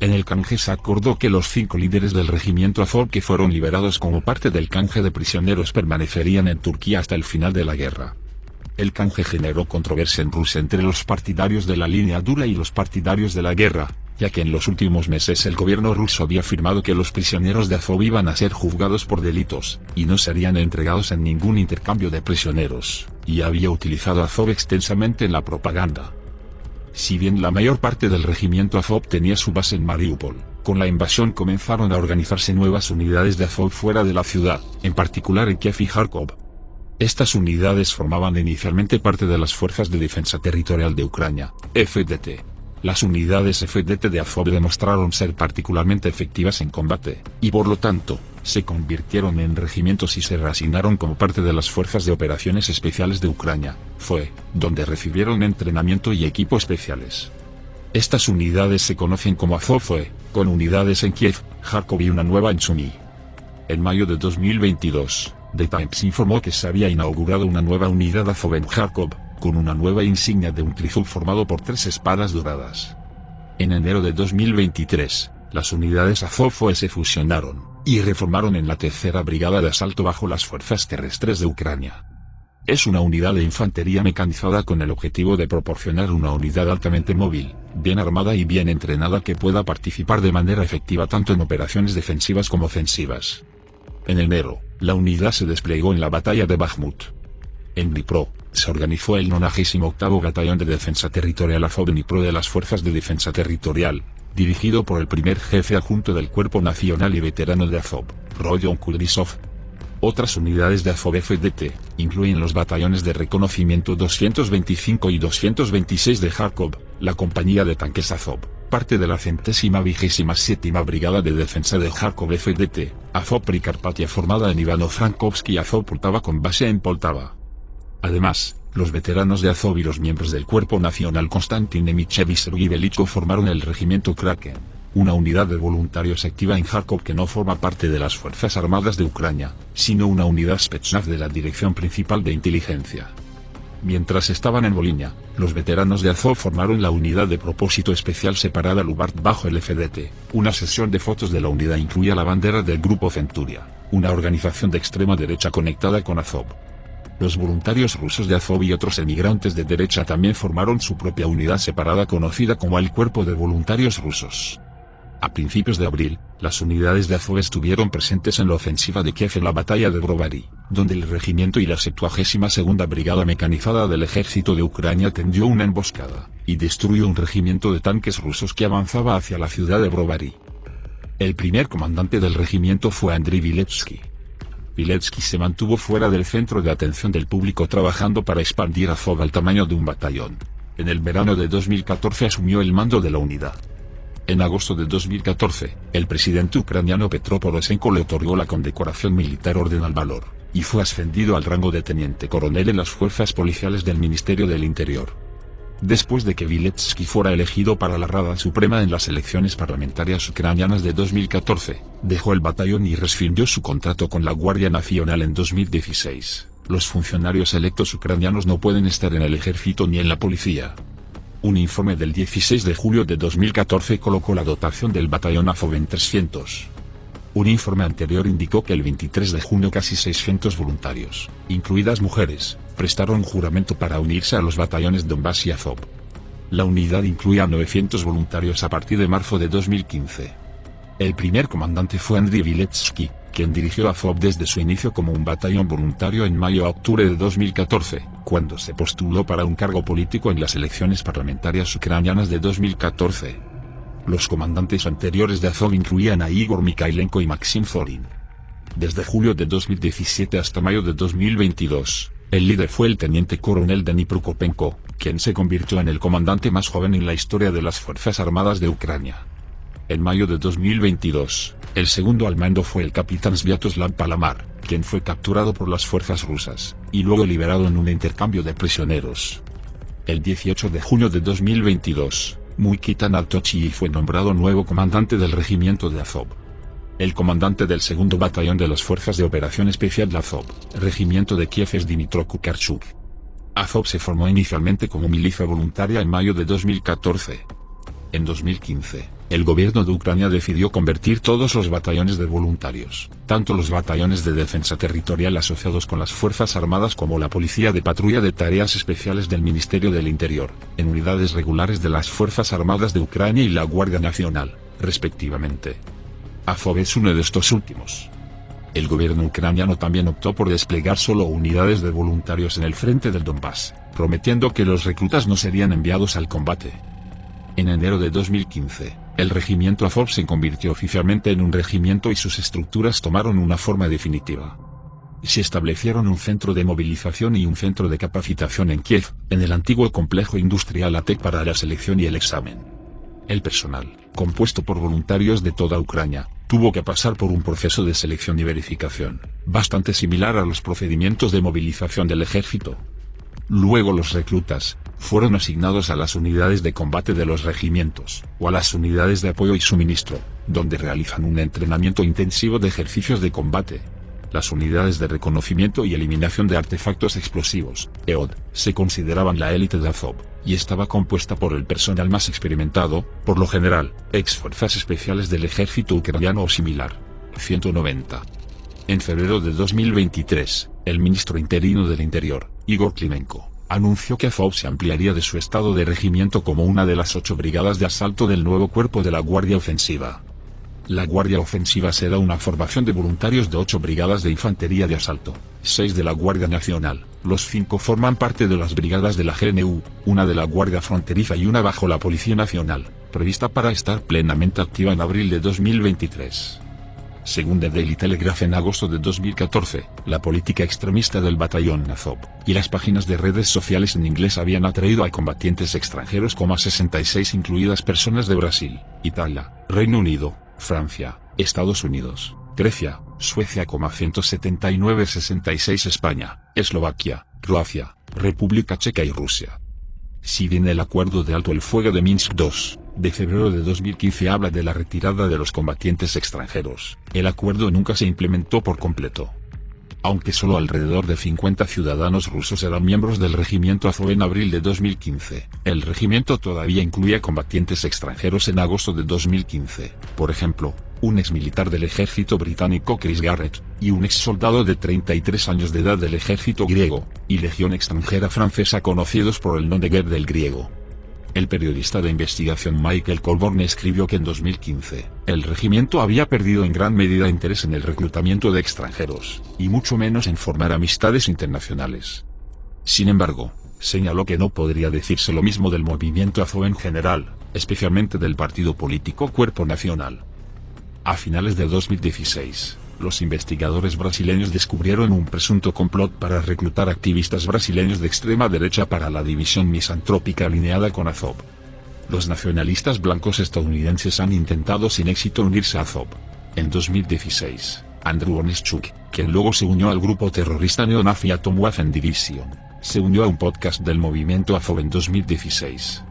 En el canje se acordó que los 5 líderes del regimiento Azov que fueron liberados como parte del canje de prisioneros permanecerían en Turquía hasta el final de la guerra. El canje generó controversia en Rusia entre los partidarios de la línea dura y los partidarios de la guerra, ya que en los últimos meses el gobierno ruso había afirmado que los prisioneros de Azov iban a ser juzgados por delitos, y no serían entregados en ningún intercambio de prisioneros, y había utilizado a Azov extensamente en la propaganda. Si bien la mayor parte del regimiento Azov tenía su base en Mariupol, con la invasión comenzaron a organizarse nuevas unidades de Azov fuera de la ciudad, en particular en Kiev y Kharkov. Estas unidades formaban inicialmente parte de las Fuerzas de Defensa Territorial de Ucrania, FDT. Las unidades FDT de Azov demostraron ser particularmente efectivas en combate, y por lo tanto, se convirtieron en regimientos y se reasignaron como parte de las Fuerzas de Operaciones Especiales de Ucrania, FOE, donde recibieron entrenamiento y equipo especiales. Estas unidades se conocen como Azov FOE, con unidades en Kiev, Kharkov y una nueva en Sumy. En mayo de 2022, The Times informó que se había inaugurado una nueva unidad Azov en Kharkov, con una nueva insignia de un trizul formado por 3 espadas doradas. En enero de 2023, las unidades Azov FOE se fusionaron, y reformaron en la Tercera Brigada de Asalto bajo las Fuerzas Terrestres de Ucrania. Es una unidad de infantería mecanizada con el objetivo de proporcionar una unidad altamente móvil, bien armada y bien entrenada que pueda participar de manera efectiva tanto en operaciones defensivas como ofensivas. En enero, la unidad se desplegó en la batalla de Bakhmut. En Dnipro, se organizó el 98º Batallón de Defensa Territorial Azov Dnipro de las Fuerzas de Defensa Territorial, dirigido por el primer jefe adjunto del Cuerpo Nacional y Veterano de Azov, Rodion Kulysov. Otras unidades de Azov FDT, incluyen los batallones de reconocimiento 225 y 226 de Kharkov, la compañía de tanques Azov, parte de la 127ª Brigada de Defensa de Kharkov FDT, Azov Prikarpatia formada en Ivano-Frankovsky y Azov Poltava con base en Poltava. Además, los veteranos de Azov y los miembros del Cuerpo Nacional Konstantin Nemichev y Sergei Velichko formaron el regimiento Kraken, una unidad de voluntarios activa en Kharkov que no forma parte de las Fuerzas Armadas de Ucrania, sino una unidad Spetsnaz de la Dirección Principal de Inteligencia. Mientras estaban en Volinia, los veteranos de Azov formaron la unidad de propósito especial separada Lubart bajo el FDT. Una sesión de fotos de la unidad incluía la bandera del Grupo Centuria, una organización de extrema derecha conectada con Azov. Los voluntarios rusos de Azov y otros emigrantes de derecha también formaron su propia unidad separada conocida como el Cuerpo de Voluntarios Rusos. A principios de abril, las unidades de Azov estuvieron presentes en la ofensiva de Kiev en la batalla de Brovary, donde el regimiento y la 72ª Brigada Mecanizada del Ejército de Ucrania tendió una emboscada, y destruyó un regimiento de tanques rusos que avanzaba hacia la ciudad de Brovary. El primer comandante del regimiento fue Andriy Vilevsky. Viletsky se mantuvo fuera del centro de atención del público trabajando para expandir Azov al tamaño de un batallón. En el verano de 2014 asumió el mando de la unidad. En agosto de 2014, el presidente ucraniano Petro Poroshenko le otorgó la condecoración militar Orden al Valor, y fue ascendido al rango de teniente coronel en las fuerzas policiales del Ministerio del Interior. Después de que Viletsky fuera elegido para la Rada Suprema en las elecciones parlamentarias ucranianas de 2014, dejó el batallón y rescindió su contrato con la Guardia Nacional en 2016. Los funcionarios electos ucranianos no pueden estar en el ejército ni en la policía. Un informe del 16 de julio de 2014 colocó la dotación del batallón Azov en 300. Un informe anterior indicó que el 23 de junio casi 600 voluntarios, incluidas mujeres, prestaron juramento para unirse a los batallones Donbass y Azov. La unidad incluía 900 voluntarios a partir de marzo de 2015. El primer comandante fue Andriy Viletsky, quien dirigió Azov desde su inicio como un batallón voluntario en mayo a octubre de 2014, cuando se postuló para un cargo político en las elecciones parlamentarias ucranianas de 2014. Los comandantes anteriores de Azov incluían a Igor Mikhailenko y Maxim Zorin. Desde julio de 2017 hasta mayo de 2022, el líder fue el teniente coronel Denis Prokopenko, quien se convirtió en el comandante más joven en la historia de las Fuerzas Armadas de Ucrania. En mayo de 2022, el segundo al mando fue el capitán Sviatoslav Palamar, quien fue capturado por las fuerzas rusas, y luego liberado en un intercambio de prisioneros. El 18 de junio de 2022, Mykita Naltochi fue nombrado nuevo comandante del regimiento de Azov. El comandante del segundo batallón de las Fuerzas de Operación Especial de Azov, regimiento de Kiev, es Dmytro Kukarchuk. Azov se formó inicialmente como milicia voluntaria en mayo de 2014. En 2015, el gobierno de Ucrania decidió convertir todos los batallones de voluntarios, tanto los batallones de defensa territorial asociados con las Fuerzas Armadas como la Policía de Patrulla de Tareas Especiales del Ministerio del Interior, en unidades regulares de las Fuerzas Armadas de Ucrania y la Guardia Nacional, respectivamente. Azov es uno de estos últimos. El gobierno ucraniano también optó por desplegar solo unidades de voluntarios en el frente del Donbass, prometiendo que los reclutas no serían enviados al combate. En enero de 2015, el regimiento Azov se convirtió oficialmente en un regimiento y sus estructuras tomaron una forma definitiva. Se establecieron un centro de movilización y un centro de capacitación en Kiev, en el antiguo complejo industrial ATEC para la selección y el examen. El personal, compuesto por voluntarios de toda Ucrania, tuvo que pasar por un proceso de selección y verificación, bastante similar a los procedimientos de movilización del ejército. Luego los reclutas fueron asignados a las unidades de combate de los regimientos, o a las unidades de apoyo y suministro, donde realizan un entrenamiento intensivo de ejercicios de combate. Las unidades de reconocimiento y eliminación de artefactos explosivos, EOD, se consideraban la élite de Azov, y estaba compuesta por el personal más experimentado, por lo general, ex fuerzas especiales del ejército ucraniano o similar. 190. En febrero de 2023, el ministro interino del Interior, Igor Klimenko, anunció que Azov se ampliaría de su estado de regimiento como una de las 8 brigadas de asalto del nuevo cuerpo de la Guardia Ofensiva. La Guardia Ofensiva será una formación de voluntarios de 8 brigadas de infantería de asalto, 6 de la Guardia Nacional, los 5 forman parte de las brigadas de la GNU, una de la Guardia Fronteriza y una bajo la Policía Nacional, prevista para estar plenamente activa en abril de 2023. Según The Daily Telegraph, en agosto de 2014, la política extremista del batallón Azov y las páginas de redes sociales en inglés habían atraído a combatientes extranjeros como a 66, incluidas personas de Brasil, Italia, Reino Unido, Francia, Estados Unidos, Grecia, Suecia, 179, 66 España, Eslovaquia, Croacia, República Checa y Rusia. Si bien el acuerdo de alto el fuego de Minsk II, de febrero de 2015 habla de la retirada de los combatientes extranjeros, el acuerdo nunca se implementó por completo. Aunque solo alrededor de 50 ciudadanos rusos eran miembros del regimiento Azov en abril de 2015, el regimiento todavía incluía combatientes extranjeros en agosto de 2015, por ejemplo, un exmilitar del ejército británico Chris Garrett, y un exsoldado de 33 años de edad del ejército griego, y legión extranjera francesa conocidos por el nom de guerre del griego. El periodista de investigación Michael Colborne escribió que en 2015, el regimiento había perdido en gran medida interés en el reclutamiento de extranjeros, y mucho menos en formar amistades internacionales. Sin embargo, señaló que no podría decirse lo mismo del movimiento Azov en general, especialmente del partido político Cuerpo Nacional. A finales de 2016, los investigadores brasileños descubrieron un presunto complot para reclutar activistas brasileños de extrema derecha para la división misantrópica alineada con Azob. Los nacionalistas blancos estadounidenses han intentado sin éxito unirse a Azob. En 2016, Andrew Onischuk, quien luego se unió al grupo terrorista neonazi Atomwaffen Division, se unió a un podcast del movimiento Azob en 2016.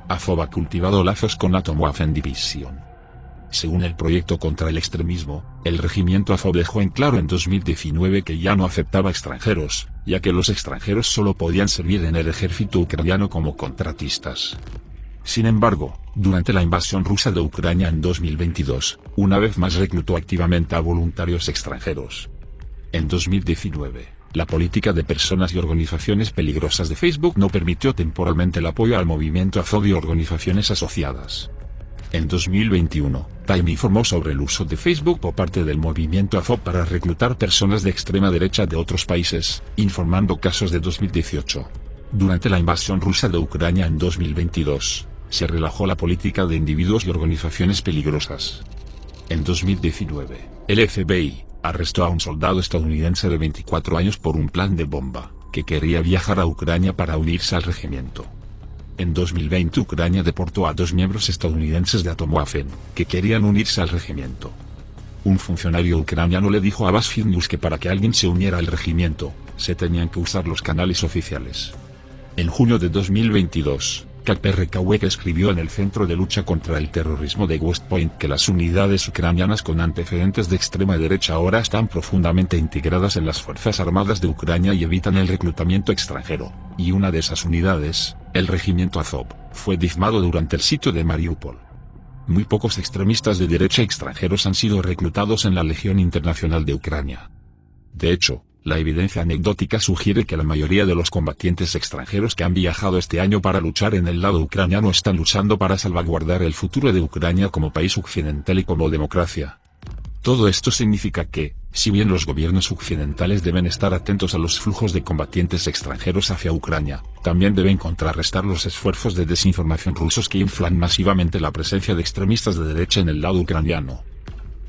Azob ha cultivado lazos con Atomwaffen Division. Según el proyecto contra el extremismo, el regimiento Azob dejó en claro en 2019 que ya no aceptaba extranjeros, ya que los extranjeros solo podían servir en el ejército ucraniano como contratistas. Sin embargo, durante la invasión rusa de Ucrania en 2022, una vez más reclutó activamente a voluntarios extranjeros. En 2019, la política de personas y organizaciones peligrosas de Facebook no permitió temporalmente el apoyo al movimiento Azob y organizaciones asociadas. En 2021, Time informó sobre el uso de Facebook por parte del movimiento Azob para reclutar personas de extrema derecha de otros países, informando casos de 2018. Durante la invasión rusa de Ucrania en 2022, se relajó la política de individuos y organizaciones peligrosas. En 2019, el FBI arrestó a un soldado estadounidense de 24 años por un plan de bomba, que quería viajar a Ucrania para unirse al regimiento. En 2020 Ucrania deportó a 2 miembros estadounidenses de Atomwaffen, que querían unirse al regimiento. Un funcionario ucraniano le dijo a BuzzFeed News que para que alguien se uniera al regimiento, se tenían que usar los canales oficiales. En junio de 2022, Kacper Kawek escribió en el Centro de Lucha contra el Terrorismo de West Point que las unidades ucranianas con antecedentes de extrema derecha ahora están profundamente integradas en las Fuerzas Armadas de Ucrania y evitan el reclutamiento extranjero, y una de esas unidades, el regimiento Azob, fue diezmado durante el sitio de Mariupol. Muy pocos extremistas de derecha extranjeros han sido reclutados en la Legión Internacional de Ucrania. De hecho, la evidencia anecdótica sugiere que la mayoría de los combatientes extranjeros que han viajado este año para luchar en el lado ucraniano están luchando para salvaguardar el futuro de Ucrania como país occidental y como democracia. Todo esto significa que, si bien los gobiernos occidentales deben estar atentos a los flujos de combatientes extranjeros hacia Ucrania, también deben contrarrestar los esfuerzos de desinformación rusos que inflan masivamente la presencia de extremistas de derecha en el lado ucraniano.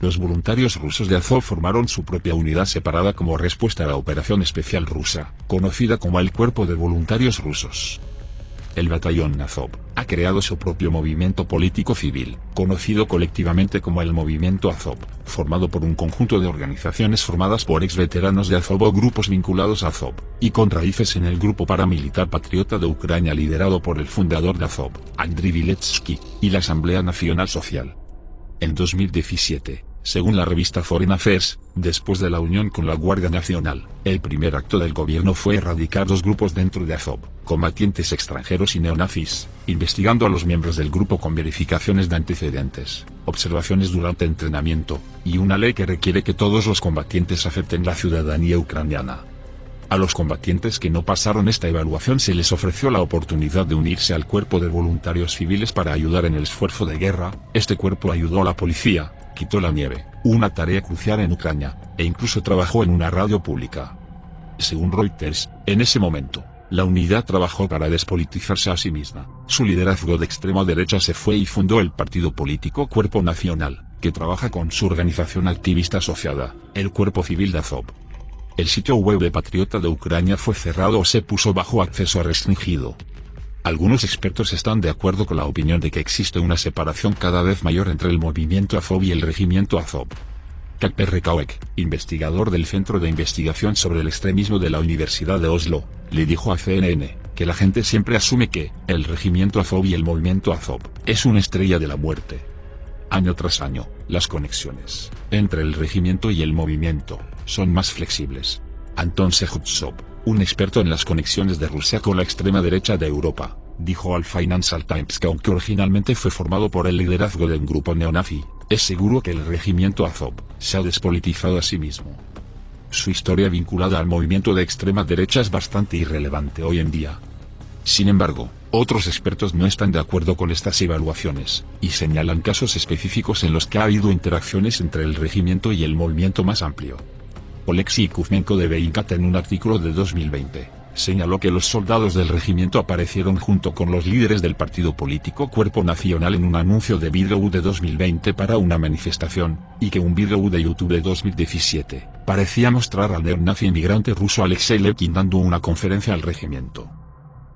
Los voluntarios rusos de Azov formaron su propia unidad separada como respuesta a la operación especial rusa, conocida como el Cuerpo de Voluntarios Rusos. El batallón Azov ha creado su propio movimiento político civil, conocido colectivamente como el Movimiento Azov, formado por un conjunto de organizaciones formadas por ex-veteranos de Azov o grupos vinculados a Azov, y con raíces en el grupo paramilitar patriota de Ucrania liderado por el fundador de Azov, Andriy Viletsky, y la Asamblea Nacional Social. En 2017, según la revista Foreign Affairs, después de la unión con la Guardia Nacional, el primer acto del gobierno fue erradicar 2 grupos dentro de Azov, combatientes extranjeros y neonazis, investigando a los miembros del grupo con verificaciones de antecedentes, observaciones durante entrenamiento, y una ley que requiere que todos los combatientes acepten la ciudadanía ucraniana. A los combatientes que no pasaron esta evaluación se les ofreció la oportunidad de unirse al cuerpo de voluntarios civiles para ayudar en el esfuerzo de guerra. Este cuerpo ayudó a la policía, quitó la nieve, una tarea crucial en Ucrania, e incluso trabajó en una radio pública. Según Reuters, en ese momento, la unidad trabajó para despolitizarse a sí misma. Su liderazgo de extrema derecha se fue y fundó el partido político Cuerpo Nacional, que trabaja con su organización activista asociada, el Cuerpo Civil de Azov. El sitio web de Patriota de Ucrania fue cerrado o se puso bajo acceso restringido. Algunos expertos están de acuerdo con la opinión de que existe una separación cada vez mayor entre el movimiento Azov y el regimiento Azov. Kacper Kawek, investigador del Centro de Investigación sobre el Extremismo de la Universidad de Oslo, le dijo a CNN que la gente siempre asume que el regimiento Azov y el movimiento Azov es una estrella de la muerte. Año tras año, las conexiones entre el regimiento y el movimiento son más flexibles. Anton Sejuzov, un experto en las conexiones de Rusia con la extrema derecha de Europa, dijo al Financial Times que aunque originalmente fue formado por el liderazgo de un grupo neonazi, es seguro que el regimiento Azov se ha despolitizado a sí mismo. Su historia vinculada al movimiento de extrema derecha es bastante irrelevante hoy en día. Sin embargo, otros expertos no están de acuerdo con estas evaluaciones, y señalan casos específicos en los que ha habido interacciones entre el regimiento y el movimiento más amplio. Oleksiy Kuzmenko de Bellingcat en un artículo de 2020, señaló que los soldados del regimiento aparecieron junto con los líderes del partido político Cuerpo Nacional en un anuncio de vídeo de 2020 para una manifestación, y que un vídeo de YouTube de 2017 parecía mostrar al neonazi inmigrante ruso Alexei Lekin dando una conferencia al regimiento.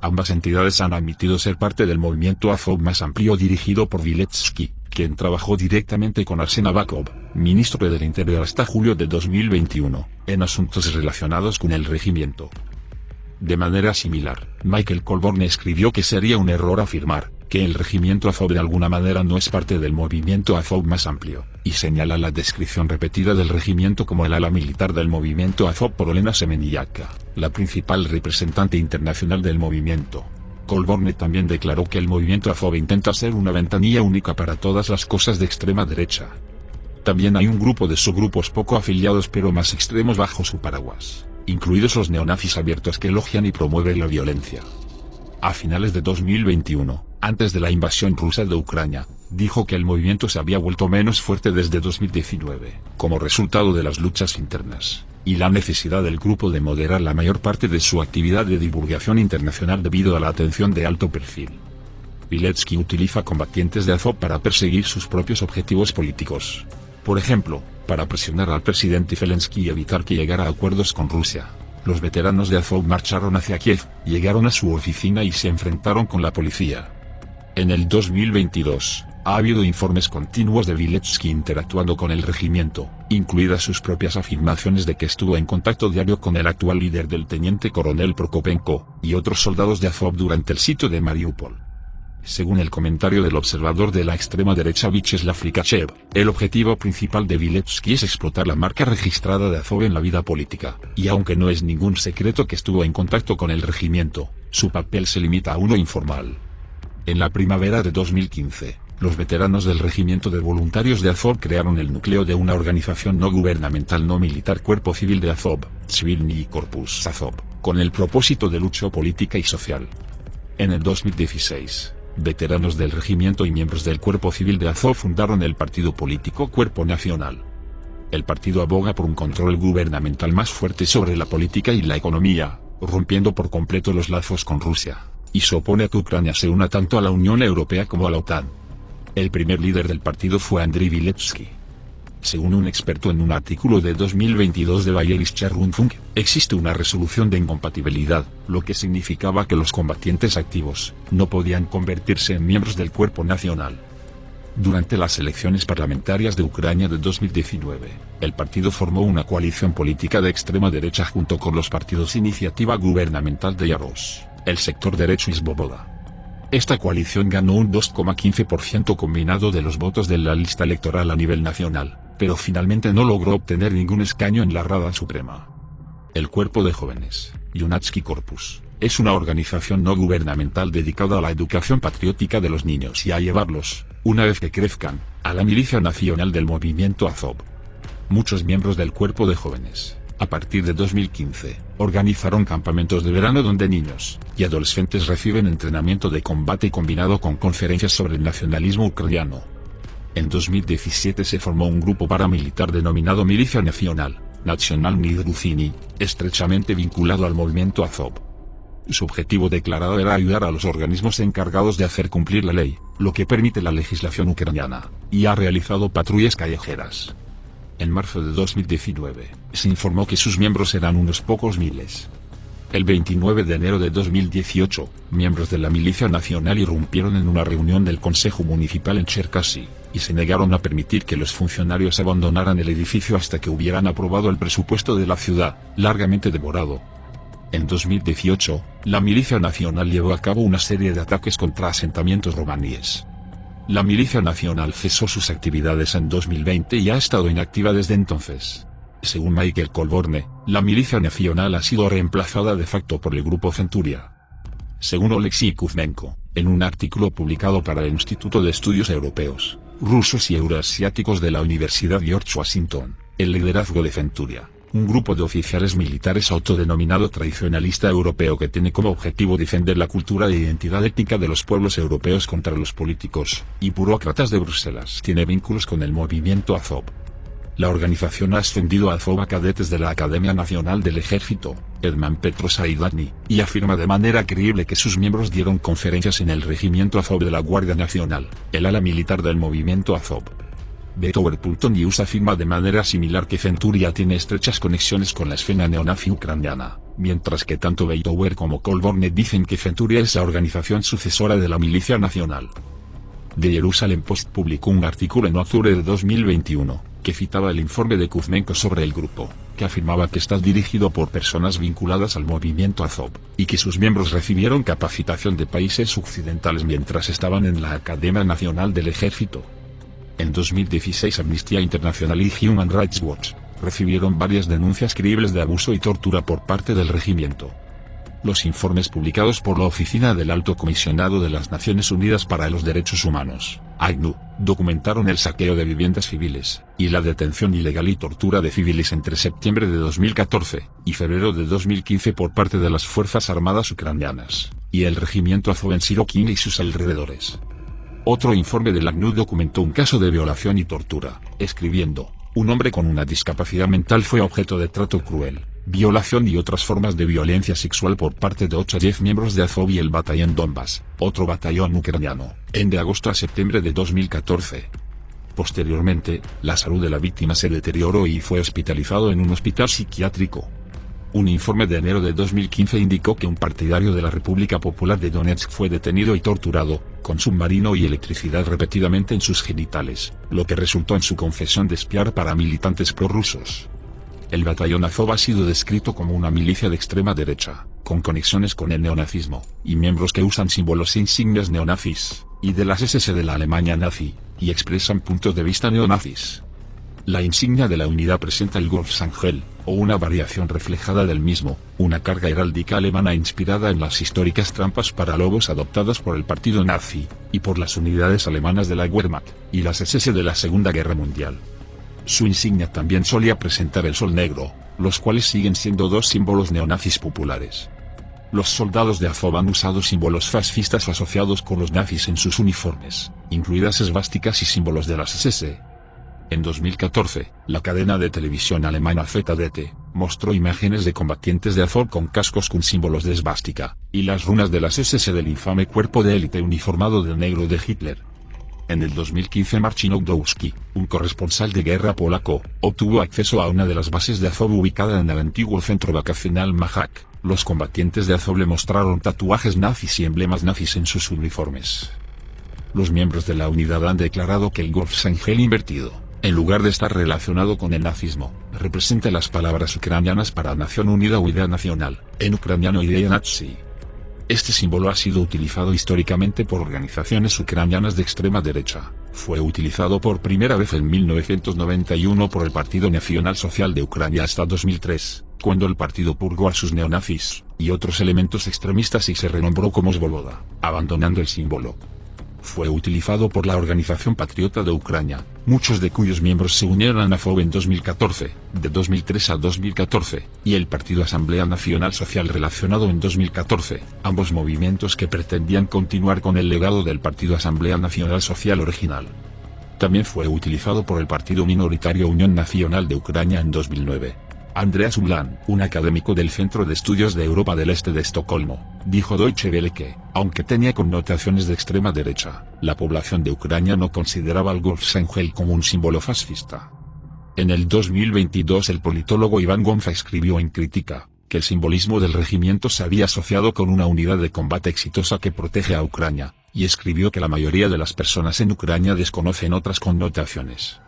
Ambas entidades han admitido ser parte del movimiento Azov más amplio dirigido por Viletsky, quien trabajó directamente con Arsen Avakov, ministro del Interior hasta julio de 2021, en asuntos relacionados con el regimiento. De manera similar, Michael Colborne escribió que sería un error afirmar que el regimiento Azov de alguna manera no es parte del movimiento Azov más amplio, y señala la descripción repetida del regimiento como el ala militar del movimiento Azov por Olena Semeniaka, la principal representante internacional del movimiento. Colborne también declaró que el movimiento Azov intenta ser una ventanilla única para todas las cosas de extrema derecha. También hay un grupo de subgrupos poco afiliados pero más extremos bajo su paraguas, incluidos los neonazis abiertos que elogian y promueven la violencia. A finales de 2021, antes de la invasión rusa de Ucrania, dijo que el movimiento se había vuelto menos fuerte desde 2019, como resultado de las luchas internas, y la necesidad del grupo de moderar la mayor parte de su actividad de divulgación internacional debido a la atención de alto perfil. Viletsky utiliza combatientes de Azov para perseguir sus propios objetivos políticos. Por ejemplo, para presionar al presidente Zelensky y evitar que llegara a acuerdos con Rusia. Los veteranos de Azov marcharon hacia Kiev, llegaron a su oficina y se enfrentaron con la policía. En el 2022, ha habido informes continuos de Viletsky interactuando con el regimiento, incluidas sus propias afirmaciones de que estuvo en contacto diario con el actual líder del teniente coronel Prokopenko, y otros soldados de Azov durante el sitio de Mariupol. Según el comentario del observador de la extrema derecha Vyacheslav Likachev, el objetivo principal de Viletsky es explotar la marca registrada de Azov en la vida política, y aunque no es ningún secreto que estuvo en contacto con el regimiento, su papel se limita a uno informal. En la primavera de 2015, los veteranos del regimiento de voluntarios de Azov crearon el núcleo de una organización no gubernamental no militar Cuerpo Civil de Azov, Civilny Korpus Azov, con el propósito de lucha política y social. En el 2016, veteranos del regimiento y miembros del Cuerpo Civil de Azov fundaron el partido político Cuerpo Nacional. El partido aboga por un control gubernamental más fuerte sobre la política y la economía, rompiendo por completo los lazos con Rusia, y se opone a que Ucrania se una tanto a la Unión Europea como a la OTAN. El primer líder del partido fue Andriy Viletsky. Según un experto en un artículo de 2022 de Bayerischer Rundfunk, existe una resolución de incompatibilidad, lo que significaba que los combatientes activos no podían convertirse en miembros del Cuerpo Nacional. Durante las elecciones parlamentarias de Ucrania de 2019, el partido formó una coalición política de extrema derecha junto con los partidos Iniciativa Gubernamental de Yaros, el sector derecho y Svoboda. Esta coalición ganó un 2,15% combinado de los votos de la lista electoral a nivel nacional, pero finalmente no logró obtener ningún escaño en la Rada Suprema. El Cuerpo de Jóvenes, Yunatsky Korpus, es una organización no gubernamental dedicada a la educación patriótica de los niños y a llevarlos, una vez que crezcan, a la milicia nacional del movimiento Azov. Muchos miembros del Cuerpo de Jóvenes, a partir de 2015, organizaron campamentos de verano donde niños y adolescentes reciben entrenamiento de combate combinado con conferencias sobre el nacionalismo ucraniano. En 2017 se formó un grupo paramilitar denominado Milicia Nacional, Nacionalny Druzhiny, estrechamente vinculado al movimiento Azov. Su objetivo declarado era ayudar a los organismos encargados de hacer cumplir la ley, lo que permite la legislación ucraniana, y ha realizado patrullas callejeras. En marzo de 2019, se informó que sus miembros eran unos pocos miles. El 29 de enero de 2018, miembros de la Milicia Nacional irrumpieron en una reunión del Consejo Municipal en Cherkasy, y se negaron a permitir que los funcionarios abandonaran el edificio hasta que hubieran aprobado el presupuesto de la ciudad, largamente devorado. En 2018, la Milicia Nacional llevó a cabo una serie de ataques contra asentamientos romaníes. La Milicia Nacional cesó sus actividades en 2020 y ha estado inactiva desde entonces. Según Michael Colborne, la Milicia Nacional ha sido reemplazada de facto por el Grupo Centuria. Según Oleksiy Kuzmenko, en un artículo publicado para el Instituto de Estudios Europeos, Rusos y Euroasiáticos de la Universidad George Washington, el liderazgo de Centuria, un grupo de oficiales militares autodenominado tradicionalista europeo que tiene como objetivo defender la cultura e identidad étnica de los pueblos europeos contra los políticos y burócratas de Bruselas, tiene vínculos con el movimiento Azov. La organización ha ascendido a Azov a cadetes de la Academia Nacional del Ejército, Edman Petrosaidani, y afirma de manera creíble que sus miembros dieron conferencias en el Regimiento Azov de la Guardia Nacional, el ala militar del movimiento Azov. Betower.news afirma de manera similar que Centuria tiene estrechas conexiones con la escena neonazi ucraniana, mientras que tanto Betower como Kolbornet dicen que Centuria es la organización sucesora de la Milicia Nacional. The Jerusalem Post publicó un artículo en octubre de 2021, que citaba el informe de Kuzmenko sobre el grupo, que afirmaba que está dirigido por personas vinculadas al movimiento Azov, y que sus miembros recibieron capacitación de países occidentales mientras estaban en la Academia Nacional del Ejército. En 2016 Amnistía Internacional y Human Rights Watch recibieron varias denuncias creíbles de abuso y tortura por parte del regimiento. Los informes publicados por la Oficina del Alto Comisionado de las Naciones Unidas para los Derechos Humanos, ACNUR, documentaron el saqueo de viviendas civiles, y la detención ilegal y tortura de civiles entre septiembre de 2014 y febrero de 2015 por parte de las Fuerzas Armadas ucranianas, y el regimiento Azov en Sirokin y sus alrededores. Otro informe del ACNUR documentó un caso de violación y tortura, escribiendo: un hombre con una discapacidad mental fue objeto de trato cruel, violación y otras formas de violencia sexual por parte de 8 a 10 miembros de Azov y el batallón Donbas, otro batallón ucraniano, de agosto a septiembre de 2014. Posteriormente, la salud de la víctima se deterioró y fue hospitalizado en un hospital psiquiátrico. Un informe de enero de 2015 indicó que un partidario de la República Popular de Donetsk fue detenido y torturado, con submarino y electricidad repetidamente en sus genitales, lo que resultó en su confesión de espiar para militantes prorrusos. El batallón Azov ha sido descrito como una milicia de extrema derecha, con conexiones con el neonazismo, y miembros que usan símbolos e insignias neonazis, y de las SS de la Alemania nazi, y expresan puntos de vista neonazis. La insignia de la unidad presenta el Wolfsangel, o una variación reflejada del mismo, una carga heráldica alemana inspirada en las históricas trampas para lobos adoptadas por el partido nazi, y por las unidades alemanas de la Wehrmacht, y las SS de la Segunda Guerra Mundial. Su insignia también solía presentar el sol negro, los cuales siguen siendo dos símbolos neonazis populares. Los soldados de Azov han usado símbolos fascistas asociados con los nazis en sus uniformes, incluidas esvásticas y símbolos de las SS. En 2014, la cadena de televisión alemana ZDT mostró imágenes de combatientes de Azov con cascos con símbolos de esvástica, y las runas de las SS del infame cuerpo de élite uniformado de negro de Hitler. En el 2015 Marcin Ogdowski, un corresponsal de guerra polaco, obtuvo acceso a una de las bases de Azov ubicada en el antiguo centro vacacional Majak. Los combatientes de Azov le mostraron tatuajes nazis y emblemas nazis en sus uniformes. Los miembros de la unidad han declarado que el Wolfsangel invertido, en lugar de estar relacionado con el nazismo, representa las palabras ucranianas para Nación Unida o Idea Nacional, en ucraniano Idea Nazi. Este símbolo ha sido utilizado históricamente por organizaciones ucranianas de extrema derecha. Fue utilizado por primera vez en 1991 por el Partido Nacional Social de Ucrania hasta 2003, cuando el partido purgó a sus neonazis y otros elementos extremistas y se renombró como Svoboda, abandonando el símbolo. Fue utilizado por la Organización Patriota de Ucrania, muchos de cuyos miembros se unieron a Azov en 2014, de 2003 a 2014, y el Partido Asamblea Nacional Social relacionado en 2014, ambos movimientos que pretendían continuar con el legado del Partido Asamblea Nacional Social original. También fue utilizado por el partido minoritario Unión Nacional de Ucrania en 2009. Andreas Ulan, un académico del Centro de Estudios de Europa del Este de Estocolmo, dijo a Deutsche Welle que, aunque tenía connotaciones de extrema derecha, la población de Ucrania no consideraba al Wolfsangel como un símbolo fascista. En el 2022 el politólogo Iván Gonza escribió en Crítica, que el simbolismo del regimiento se había asociado con una unidad de combate exitosa que protege a Ucrania, y escribió que la mayoría de las personas en Ucrania desconocen otras connotaciones.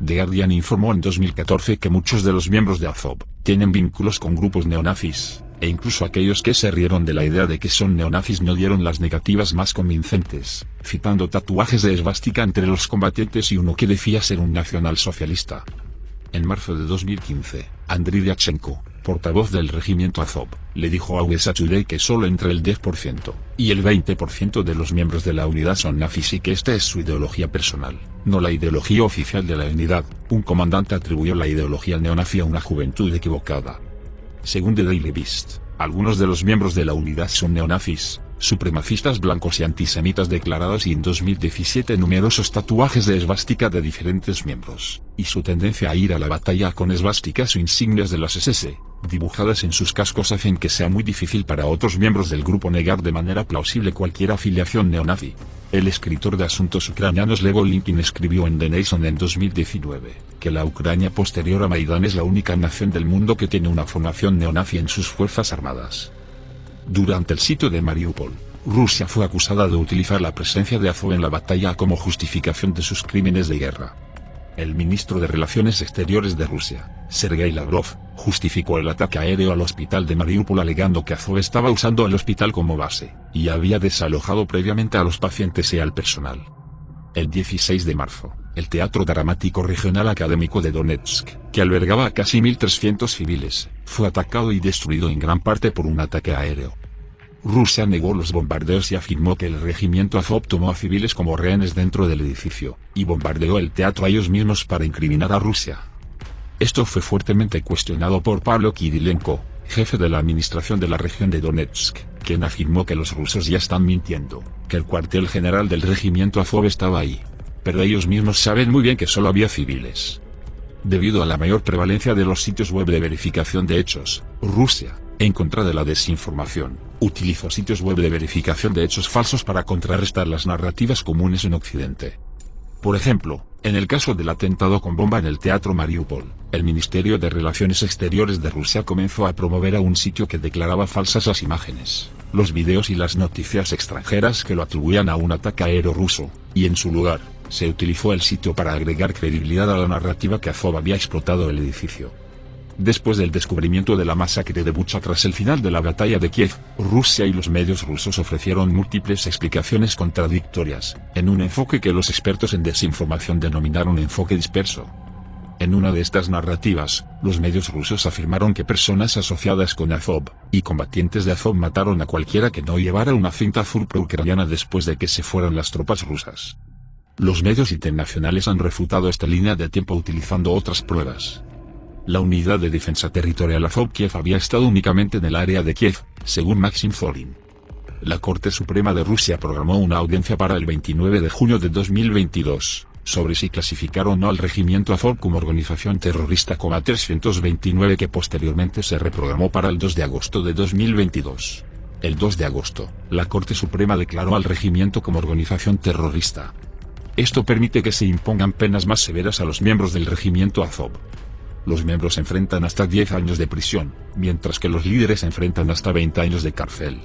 The Guardian informó en 2014 que muchos de los miembros de Azov tienen vínculos con grupos neonazis, e incluso aquellos que se rieron de la idea de que son neonazis no dieron las negativas más convincentes, citando tatuajes de esvástica entre los combatientes y uno que decía ser un nacionalsocialista. En marzo de 2015, Andriy Dyachenko, portavoz del regimiento Azov, le dijo a USA Today que solo entre el 10% y el 20% de los miembros de la unidad son nazis y que esta es su ideología personal, no la ideología oficial de la unidad. Un comandante atribuyó la ideología neonazi a una juventud equivocada. Según The Daily Beast, algunos de los miembros de la unidad son neonazis, supremacistas blancos y antisemitas declarados, y en 2017 numerosos tatuajes de esvástica de diferentes miembros, y su tendencia a ir a la batalla con esvásticas o insignias de las SS, dibujadas en sus cascos, hacen que sea muy difícil para otros miembros del grupo negar de manera plausible cualquier afiliación neonazi. El escritor de asuntos ucranianos Levo Linkin escribió en The Nation en 2019, que la Ucrania posterior a Maidán es la única nación del mundo que tiene una formación neonazi en sus fuerzas armadas. Durante el sitio de Mariupol, Rusia fue acusada de utilizar la presencia de Azov en la batalla como justificación de sus crímenes de guerra. El ministro de Relaciones Exteriores de Rusia, Sergei Lavrov, justificó el ataque aéreo al hospital de Mariupol alegando que Azov estaba usando el hospital como base, y había desalojado previamente a los pacientes y al personal. El 16 de marzo, el Teatro Dramático Regional Académico de Donetsk, que albergaba a casi 1.300 civiles, fue atacado y destruido en gran parte por un ataque aéreo. Rusia negó los bombardeos y afirmó que el regimiento Azov tomó a civiles como rehenes dentro del edificio, y bombardeó el teatro a ellos mismos para incriminar a Rusia. Esto fue fuertemente cuestionado por Pablo Kirilenko, jefe de la administración de la región de Donetsk, quien afirmó que los rusos ya están mintiendo, que el cuartel general del regimiento Azov estaba ahí. Pero ellos mismos saben muy bien que solo había civiles. Debido a la mayor prevalencia de los sitios web de verificación de hechos, Rusia, en contra de la desinformación, utilizó sitios web de verificación de hechos falsos para contrarrestar las narrativas comunes en Occidente. Por ejemplo, en el caso del atentado con bomba en el teatro Mariupol, el Ministerio de Relaciones Exteriores de Rusia comenzó a promover a un sitio que declaraba falsas las imágenes, los videos y las noticias extranjeras que lo atribuían a un ataque aéreo ruso, y en su lugar, se utilizó el sitio para agregar credibilidad a la narrativa que Azov había explotado el edificio. Después del descubrimiento de la masacre de Bucha tras el final de la batalla de Kiev, Rusia y los medios rusos ofrecieron múltiples explicaciones contradictorias, en un enfoque que los expertos en desinformación denominaron enfoque disperso. En una de estas narrativas, los medios rusos afirmaron que personas asociadas con Azov, y combatientes de Azov mataron a cualquiera que no llevara una cinta azul pro-ucraniana después de que se fueran las tropas rusas. Los medios internacionales han refutado esta línea de tiempo utilizando otras pruebas. La Unidad de Defensa Territorial Azov-Kiev había estado únicamente en el área de Kiev, según Maxim Zorin. La Corte Suprema de Rusia programó una audiencia para el 29 de junio de 2022, sobre si clasificar o no al regimiento Azov como organización terrorista, 329, que posteriormente se reprogramó para el 2 de agosto de 2022. El 2 de agosto, la Corte Suprema declaró al regimiento como organización terrorista. Esto permite que se impongan penas más severas a los miembros del regimiento Azov. Los miembros enfrentan hasta 10 años de prisión, mientras que los líderes enfrentan hasta 20 años de cárcel.